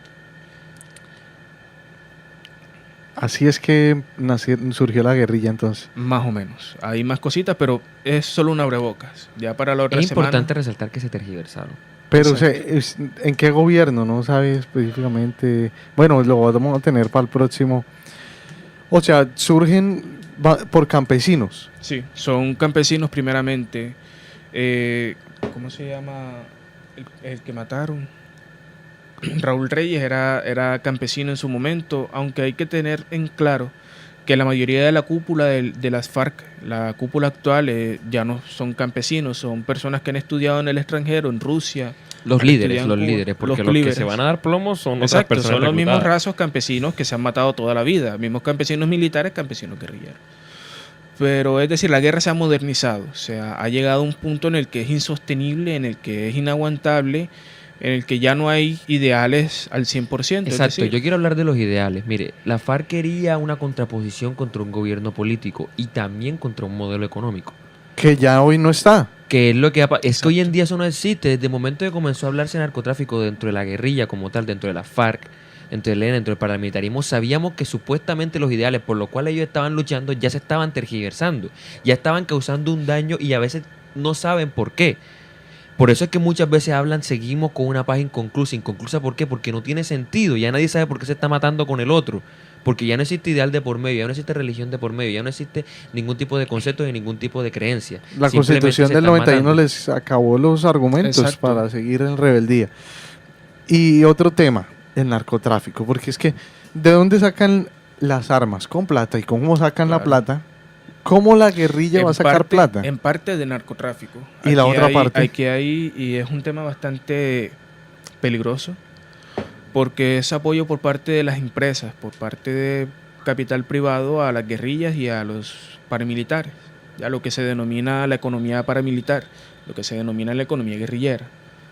Así es que surgió la guerrilla entonces. Más o menos. Hay más cositas, pero es solo un abrebocas. Ya para la otra Es semana. importante resaltar que se tergiversaron. Pero o sea, ¿en qué gobierno? No sabe específicamente. Bueno, lo vamos a tener para el próximo. O sea, surgen por campesinos. Sí, son campesinos primeramente. ¿Cómo se llama el que mataron? Raúl Reyes era campesino en su momento, aunque hay que tener en claro que la mayoría de la cúpula de las FARC, la cúpula actual, ya no son campesinos, son personas que han estudiado en el extranjero, en Rusia. Los líderes, porque los que se van a dar plomos son otras Exacto, personas son los mismos reclutadas. rasos campesinos que se han matado toda la vida, mismos campesinos militares, campesinos guerrilleros. Pero es decir, la guerra se ha modernizado, o sea, ha llegado a un punto en el que es insostenible, en el que es inaguantable, en el que ya no hay ideales al 100%. Exacto, yo quiero hablar de los ideales. Mire, la FARC quería una contraposición contra un gobierno político y también contra un modelo económico. Que ya hoy no está. Que es lo que es que hoy en día eso no existe. Desde el momento que comenzó a hablarse de narcotráfico dentro de la guerrilla como tal, dentro de la FARC, dentro del ELN, dentro del paramilitarismo, sabíamos que supuestamente los ideales por los cuales ellos estaban luchando ya se estaban tergiversando, ya estaban causando un daño y a veces no saben por qué. Por eso es que muchas veces seguimos con una paz inconclusa. ¿Inconclusa por qué? Porque no tiene sentido. Ya nadie sabe por qué se está matando con el otro. Porque ya no existe ideal de por medio, ya no existe religión de por medio, ya no existe ningún tipo de concepto ni ningún tipo de creencia. La Constitución del 91 les acabó los argumentos. Exacto. Para seguir en rebeldía. Y otro tema, el narcotráfico. Porque es que, ¿de dónde sacan las armas? Con plata. ¿Y cómo sacan la plata? ¿Cómo la guerrilla va a sacar plata? En parte de narcotráfico. ¿Y aquí la otra parte? Y es un tema bastante peligroso, porque es apoyo por parte de las empresas, por parte de capital privado a las guerrillas y a los paramilitares, ya lo que se denomina la economía paramilitar, lo que se denomina la economía guerrillera.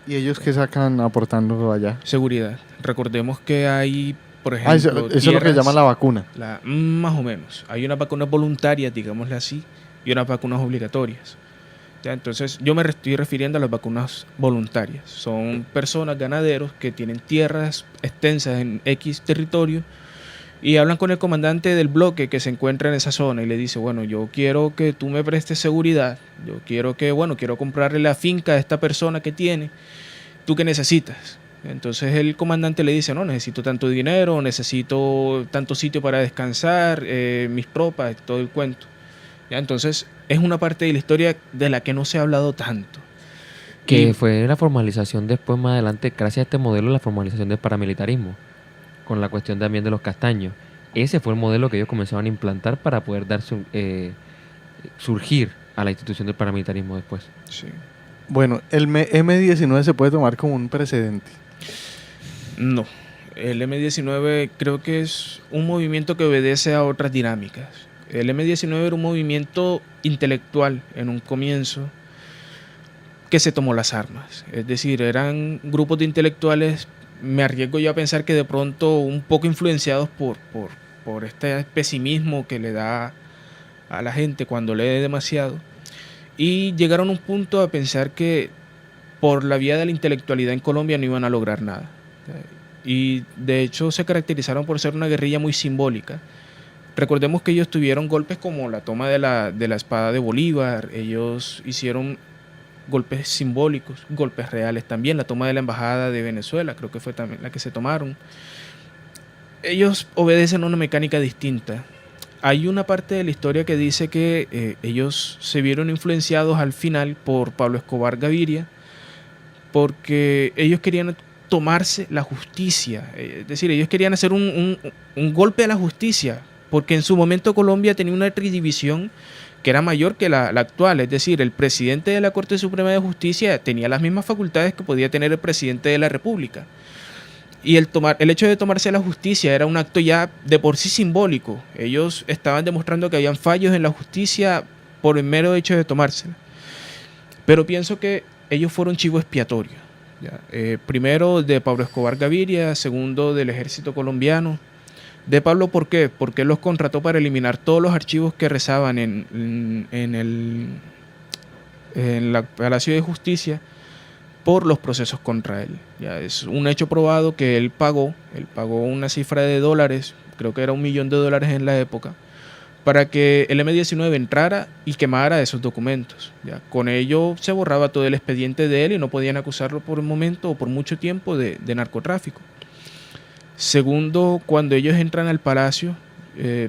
¿Y ellos qué sacan aportando allá? Seguridad. Recordemos que hay, por ejemplo, eso es lo que llaman la vacuna. Más o menos. Hay unas vacunas voluntarias, digámosle así, y unas vacunas obligatorias. ¿Ya? Entonces, yo me estoy refiriendo a las vacunas voluntarias. Son personas, ganaderos, que tienen tierras extensas en X territorio y hablan con el comandante del bloque que se encuentra en esa zona y le dice, bueno, yo quiero que tú me prestes seguridad, yo quiero comprarle la finca a esta persona que tiene, ¿tú qué necesitas? Entonces el comandante le dice, no, necesito tanto dinero, necesito tanto sitio para descansar, mis tropas, todo el cuento. ¿Ya? Entonces es una parte de la historia de la que no se ha hablado tanto. Que fue la formalización después, más adelante, gracias a este modelo, la formalización del paramilitarismo, con la cuestión también de los castaños. Ese fue el modelo que ellos comenzaban a implantar para poder dar surgir a la institución del paramilitarismo después. Sí. Bueno, el M19 se puede tomar como un precedente. No, el M19 creo que es un movimiento que obedece a otras dinámicas. El M19 era un movimiento intelectual en un comienzo que se tomó las armas. Es decir, eran grupos de intelectuales, me arriesgo yo a pensar que de pronto un poco influenciados por este pesimismo que le da a la gente cuando lee demasiado. Y llegaron a un punto a pensar que por la vía de la intelectualidad en Colombia no iban a lograr nada. Y de hecho se caracterizaron por ser una guerrilla muy simbólica. Recordemos que ellos tuvieron golpes como la toma de la espada de Bolívar, ellos hicieron golpes simbólicos, golpes reales también, la toma de la embajada de Venezuela, creo que fue también la que se tomaron. Ellos obedecen a una mecánica distinta hay una parte de la historia que dice que ellos se vieron influenciados al final por Pablo Escobar Gaviria, porque ellos querían tomarse la justicia, es decir, ellos querían hacer un golpe a la justicia, porque en su momento Colombia tenía una división que era mayor que la actual, es decir, el presidente de la Corte Suprema de Justicia tenía las mismas facultades que podía tener el presidente de la República. Y el hecho de tomarse la justicia era un acto ya de por sí simbólico. Ellos estaban demostrando que habían fallos en la justicia por el mero hecho de tomársela. Pero pienso que ellos fueron chivo expiatorio. Primero de Pablo Escobar Gaviria, segundo del ejército colombiano. De Pablo, ¿por qué? Porque él los contrató para eliminar todos los archivos que rezaban en el Palacio de Justicia por los procesos contra él. Ya es un hecho probado que él pagó una cifra de dólares, creo que era $1 millón en la época, para que el M-19 entrara y quemara esos documentos. Ya, con ello se borraba todo el expediente de él y no podían acusarlo por un momento o por mucho tiempo de narcotráfico. Segundo, cuando ellos entran al palacio,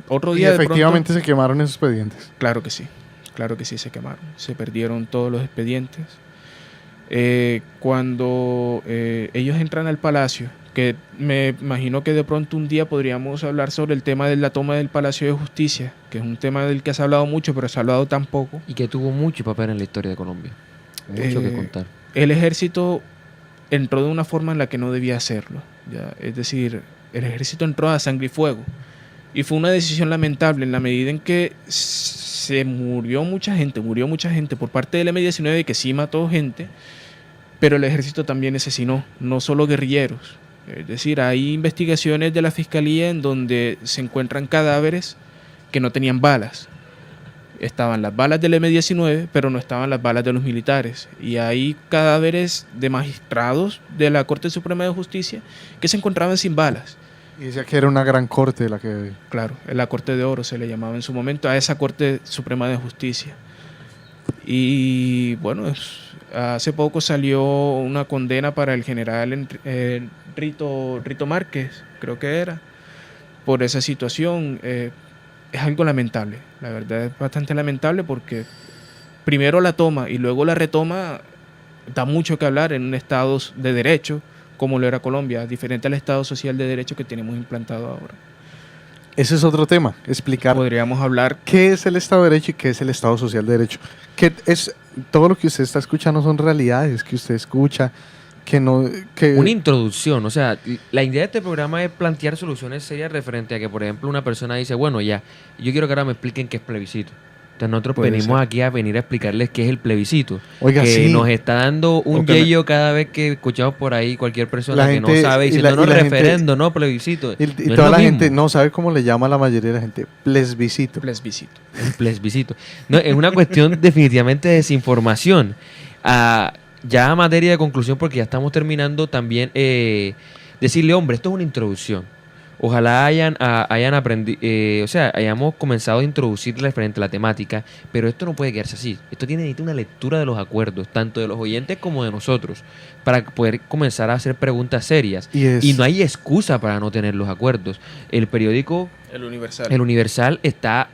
otro día efectivamente se quemaron esos expedientes. Claro que sí se quemaron, se perdieron todos los expedientes. Cuando ellos entran al palacio, que me imagino que de pronto un día podríamos hablar sobre el tema de la toma del Palacio de Justicia, que es un tema del que se ha hablado mucho, pero se ha hablado tan poco. Y que tuvo mucho papel en la historia de Colombia. Mucho que contar. El ejército entró de una forma en la que no debía hacerlo. ¿Ya? Es decir, el ejército entró a sangre y fuego. Y fue una decisión lamentable en la medida en que murió mucha gente por parte del M-19, que sí mató gente, pero el ejército también asesinó, no solo guerrilleros. Es decir, hay investigaciones de la Fiscalía en donde se encuentran cadáveres que no tenían balas. Estaban las balas del M-19, pero no estaban las balas de los militares. Y hay cadáveres de magistrados de la Corte Suprema de Justicia que se encontraban sin balas. Y decía que era una gran corte la que... Claro, la Corte de Oro se le llamaba en su momento a esa Corte Suprema de Justicia. Y bueno, hace poco salió una condena para el general Rito Márquez, creo que era, por esa situación. Es algo lamentable, la verdad es bastante lamentable, porque primero la toma y luego la retoma da mucho que hablar en un estado de derecho como lo era Colombia, diferente al estado social de derecho que tenemos implantado ahora. Ese es otro tema, explicar. Podríamos hablar qué es el Estado de Derecho y qué es el Estado Social de Derecho. Que es todo lo que usted está escuchando son realidades que usted escucha, que no... Una introducción, o sea, la idea de este programa es plantear soluciones serias referente a que, por ejemplo, una persona dice, bueno, ya, yo quiero que ahora me expliquen qué es plebiscito. Entonces nosotros venimos aquí a venir a explicarles qué es el plebiscito. Oiga, que sí. nos está dando un yello cada vez que escuchamos por ahí cualquier persona que no sabe diciendo no referendo, no plebiscito. Y no toda la gente no sabe cómo le llama a la mayoría de la gente. Plebiscito. No, es una cuestión definitivamente de desinformación. Ya a materia de conclusión, porque ya estamos terminando, también decirle, hombre, esto es una introducción. Ojalá hayan aprendido, hayamos comenzado a introducir referente a la temática, pero esto no puede quedarse así. Esto necesita una lectura de los acuerdos, tanto de los oyentes como de nosotros, para poder comenzar a hacer preguntas serias. Y no hay excusa para no tener los acuerdos. El periódico El Universal está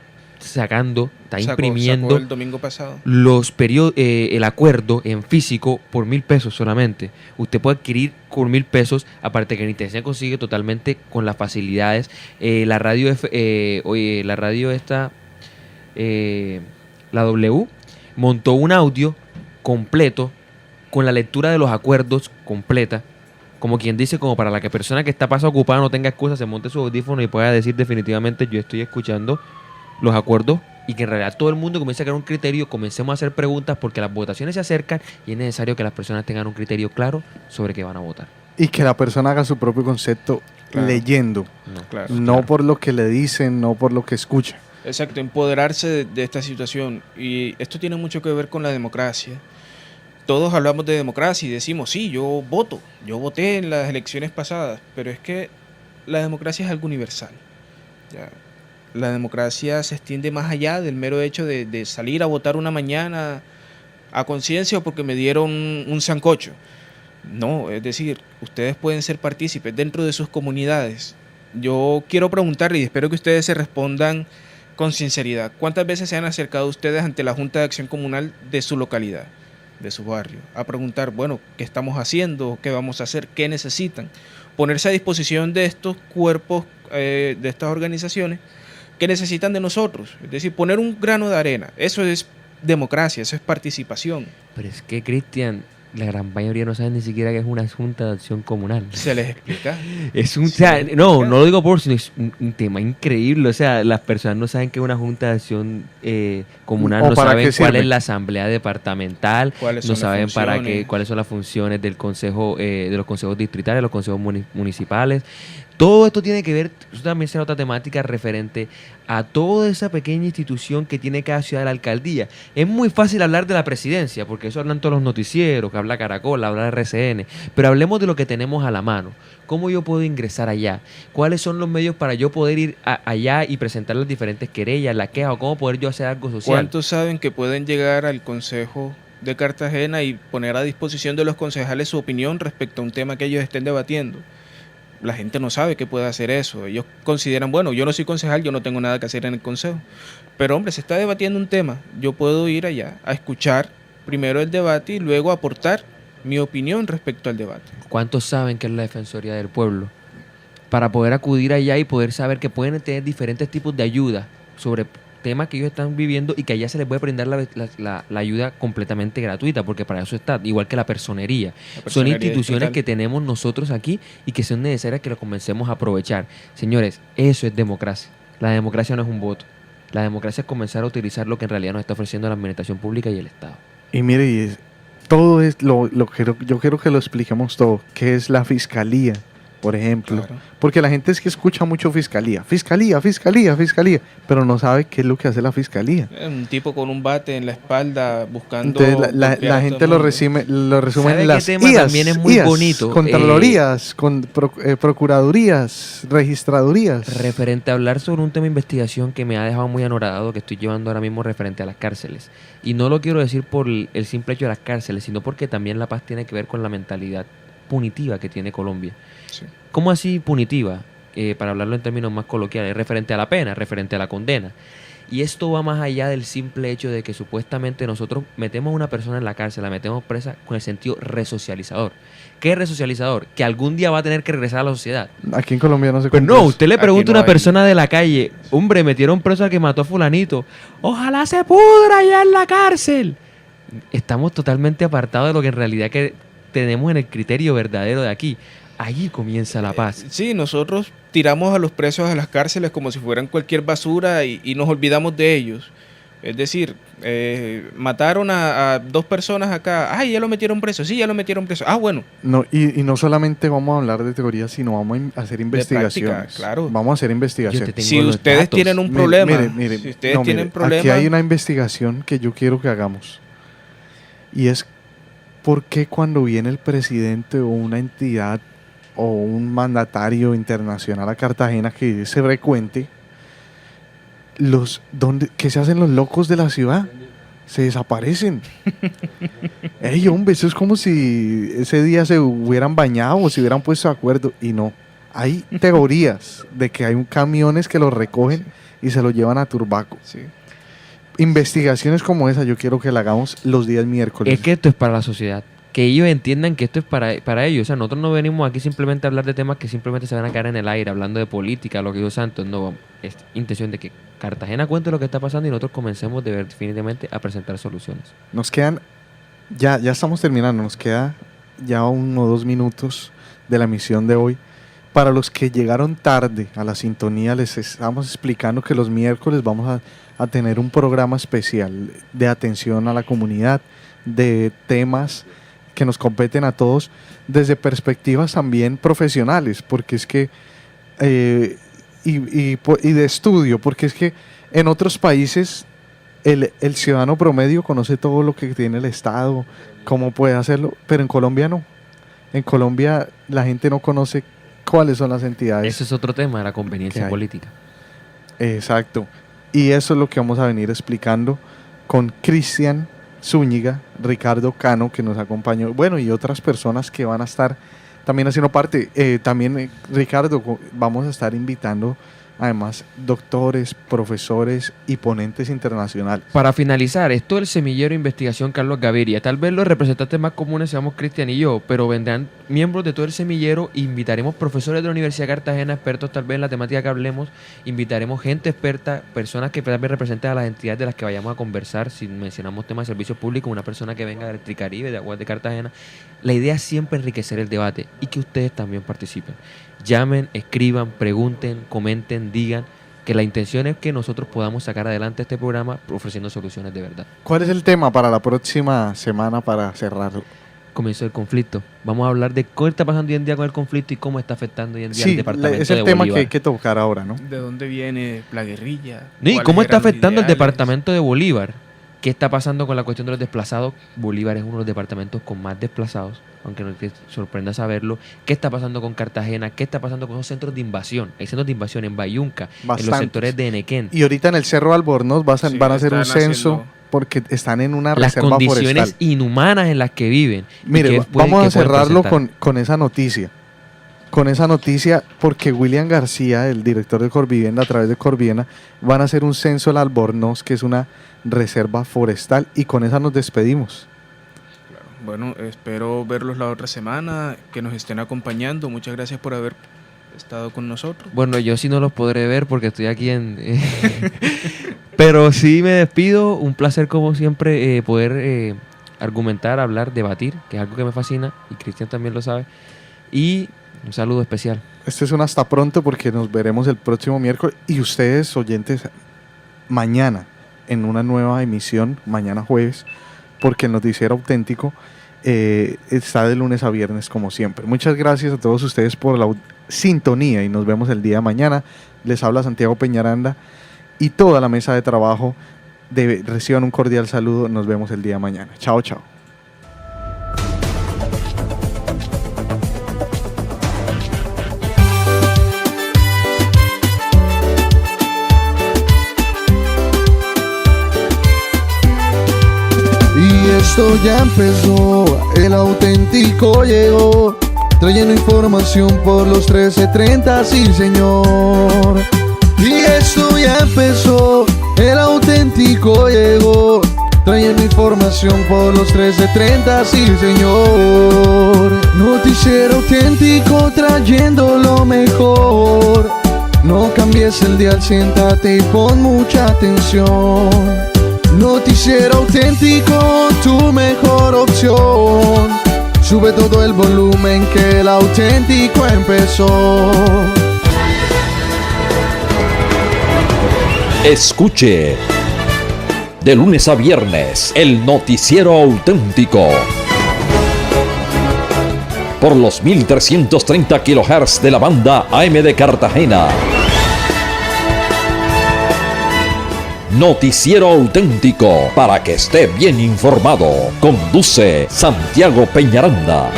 imprimiendo sacó el domingo pasado el acuerdo en físico por $1,000 solamente. Usted puede adquirir por $1,000, aparte que en internet se consigue totalmente con las facilidades. La radio la W montó un audio completo con la lectura de los acuerdos completa, como quien dice, como para la que persona que está ocupada no tenga excusa, se monte su audífono y pueda decir definitivamente yo estoy escuchando los acuerdos, y que en realidad todo el mundo comience a crear un criterio, comencemos a hacer preguntas porque las votaciones se acercan y es necesario que las personas tengan un criterio claro sobre qué van a votar. Y que la persona haga su propio concepto leyendo, no por lo que le dicen, no por lo que escucha. Exacto, empoderarse de esta situación. Y esto tiene mucho que ver con la democracia. Todos hablamos de democracia y decimos, sí, yo voté en las elecciones pasadas, pero es que la democracia es algo universal. ¿Ya? La democracia se extiende más allá del mero hecho de salir a votar una mañana a conciencia o porque me dieron un sancocho. No, es decir, ustedes pueden ser partícipes dentro de sus comunidades. Yo quiero preguntarle y espero que ustedes se respondan con sinceridad, ¿cuántas veces se han acercado ustedes ante la Junta de Acción Comunal de su localidad, de su barrio, a preguntar, bueno, ¿qué estamos haciendo? ¿Qué vamos a hacer? ¿Qué necesitan? Ponerse a disposición de estos cuerpos, de estas organizaciones que necesitan de nosotros. Es decir, poner un grano de arena. Eso es democracia, eso es participación. Pero es que, Cristian, la gran mayoría no saben ni siquiera que es una junta de acción comunal. ¿Se les explica? Es un, no lo digo por, sino es un tema increíble. O sea, las personas no saben que es una junta de acción comunal, no saben cuál es la asamblea departamental, no saben para qué, cuáles son las funciones del consejo, de los consejos distritales, los consejos municipales. Todo esto tiene que ver, eso también será otra temática referente a toda esa pequeña institución que tiene cada ciudad de la alcaldía. Es muy fácil hablar de la presidencia, porque eso hablan todos los noticieros, que habla Caracol, habla RCN, pero hablemos de lo que tenemos a la mano. ¿Cómo yo puedo ingresar allá? ¿Cuáles son los medios para yo poder ir allá y presentar las diferentes querellas, la queja, o cómo poder yo hacer algo social? ¿Cuántos saben que pueden llegar al Consejo de Cartagena y poner a disposición de los concejales su opinión respecto a un tema que ellos estén debatiendo? La gente no sabe que puede hacer eso. Ellos consideran, bueno, yo no soy concejal, yo no tengo nada que hacer en el consejo. Pero hombre, se está debatiendo un tema. Yo puedo ir allá a escuchar primero el debate y luego aportar mi opinión respecto al debate. ¿Cuántos saben que es la Defensoría del Pueblo? Para poder acudir allá y poder saber que pueden tener diferentes tipos de ayuda sobre temas que ellos están viviendo y que allá se les puede brindar la ayuda completamente gratuita, porque para eso está, igual que la personería. Son instituciones que tenemos nosotros aquí y que son necesarias que lo comencemos a aprovechar. Señores, eso es democracia. La democracia no es un voto. La democracia es comenzar a utilizar lo que en realidad nos está ofreciendo la administración pública y el Estado. Y mire, todo es lo que yo quiero que lo expliquemos todo, que es la fiscalía, por ejemplo. Claro. Porque la gente es que escucha mucho fiscalía, pero no sabe qué es lo que hace la fiscalía. Un tipo con un bate en la espalda buscando... Entonces la gente lo resume en las IAS, también es muy bonito. Contralorías, procuradurías, registradurías. Referente a hablar sobre un tema de investigación que me ha dejado muy anoradado, que estoy llevando ahora mismo referente a las cárceles. Y no lo quiero decir por el simple hecho de las cárceles, sino porque también la paz tiene que ver con la mentalidad punitiva que tiene Colombia. Sí. ¿Cómo así punitiva? Para hablarlo en términos más coloquiales, referente a la pena, referente a la condena. Y esto va más allá del simple hecho de que supuestamente nosotros metemos a una persona en la cárcel, la metemos presa con el sentido resocializador. ¿Qué es resocializador? Que algún día va a tener que regresar a la sociedad. Aquí en Colombia no se Pues no, usted le pregunta a una persona de la calle, hombre, metieron preso al que mató a fulanito, ojalá se pudra allá en la cárcel. Estamos totalmente apartados de lo que en realidad que tenemos en el criterio verdadero de aquí. Allí comienza la paz. Sí, nosotros tiramos a los presos a las cárceles como si fueran cualquier basura y nos olvidamos de ellos. Es decir, mataron a 2 personas acá. ¡Ay, ya lo metieron preso! Sí, ya lo metieron preso. ¡Ah, bueno! No, y no solamente vamos a hablar de teoría, sino vamos a hacer investigaciones. Práctica, claro. Vamos a hacer investigaciones. Si ustedes tienen un problema, si ustedes tienen problemas... Aquí hay una investigación que yo quiero que hagamos. Y es por qué cuando viene el presidente o una entidad o un mandatario internacional a Cartagena que se frecuente, ¿qué se hacen los locos de la ciudad? Se desaparecen. Ey, hombre, eso es como si ese día se hubieran bañado o se hubieran puesto de acuerdo. Y no, hay teorías de que hay camiones que los recogen y se los llevan a Turbaco. Sí. Investigaciones como esa yo quiero que la hagamos los días miércoles. Es que esto es para la sociedad. Que ellos entiendan que esto es para ellos. O sea, nosotros no venimos aquí simplemente a hablar de temas que simplemente se van a quedar en el aire, hablando de política, lo que Dios santo. No, es intención de que Cartagena cuente lo que está pasando y nosotros comencemos definitivamente a presentar soluciones. Nos quedan, ya estamos terminando, nos queda ya 1 o 2 minutos de la emisión de hoy. Para los que llegaron tarde a la sintonía, les estamos explicando que los miércoles vamos a tener un programa especial de atención a la comunidad, de temas que nos competen a todos desde perspectivas también profesionales, porque es que y de estudio, porque es que en otros países el ciudadano promedio conoce todo lo que tiene el Estado, cómo puede hacerlo, pero en Colombia no. En Colombia la gente no conoce cuáles son las entidades. Ese es otro tema, la conveniencia política. Exacto. Y eso es lo que vamos a venir explicando con Cristian Zúñiga, Ricardo Cano, que nos acompañó, bueno, y otras personas que van a estar también haciendo parte. También, Ricardo, vamos a estar invitando además doctores, profesores y ponentes internacionales. Para finalizar, esto del semillero de investigación Carlos Gaviria, tal vez los representantes más comunes seamos Cristian y yo, pero vendrán miembros de todo el semillero, invitaremos profesores de la Universidad de Cartagena, expertos tal vez en la temática que hablemos, invitaremos gente experta, personas que tal vez representen a las entidades de las que vayamos a conversar, si mencionamos temas de servicios públicos, una persona que venga de Electricaribe, de Aguas de Cartagena. La idea es siempre enriquecer el debate y que ustedes también participen. Llamen, escriban, pregunten, comenten, digan, que la intención es que nosotros podamos sacar adelante este programa ofreciendo soluciones de verdad. ¿Cuál es el tema para la próxima semana para cerrarlo? Comenzó el conflicto. Vamos a hablar de qué está pasando hoy en día con el conflicto y cómo está afectando hoy en día Sí, el departamento es el de tema Bolívar. que hay que tocar ahora, ¿no? ¿De dónde viene la guerrilla? ¿Y ¿Cuáles cómo está eran los afectando el ideales? departamento de Bolívar? ¿Qué está pasando con la cuestión de los desplazados? Bolívar es uno de los departamentos con más desplazados, aunque no te sorprenda saberlo. ¿Qué está pasando con Cartagena? ¿Qué está pasando con los centros de invasión? Hay centros de invasión en Bayunca, en los Bastantes. sectores de Enequén. Y ahorita en el Cerro Albornoz Sí, van a hacer un están censo haciendo- porque están en una Las reserva condiciones forestal. inhumanas en las que viven. y Mire, que pueden- vamos a que pueden cerrarlo presentar. con esa noticia. Con esa noticia, porque William García, el director de Corvivienda, a través de Corvivienda, van a hacer un censo al Albornoz, que es una reserva forestal, y con esa nos despedimos. Bueno, espero verlos la otra semana, que nos estén acompañando. Muchas gracias por haber estado con nosotros. Bueno, yo sí no los podré ver porque estoy aquí en... Pero sí me despido. Un placer como siempre poder argumentar, hablar, debatir, que es algo que me fascina y Cristian también lo sabe. Y un saludo especial. Este es un hasta pronto porque nos veremos el próximo miércoles. Y ustedes, oyentes, mañana en una nueva emisión, mañana jueves, porque el Noticiero Auténtico está de lunes a viernes como siempre. Muchas gracias a todos ustedes por la sintonía y nos vemos el día de mañana. Les habla Santiago Peñaranda y toda la mesa de trabajo. Reciban un cordial saludo. Nos vemos el día de mañana. Chao, chao. Y esto ya empezó, el auténtico llegó, trayendo información por los 13:30, sí señor. Y esto ya empezó, el auténtico llegó, trayendo información por los 13:30, sí señor. Noticiero auténtico trayendo lo mejor. No cambies el dial, siéntate y pon mucha atención. Noticiero auténtico, tu mejor opción. Sube todo el volumen que el auténtico empezó. Escuche de lunes a viernes el Noticiero Auténtico por los 1330 kHz de la banda AM de Cartagena. Noticiero Auténtico, para que esté bien informado. Conduce Santiago Peñaranda.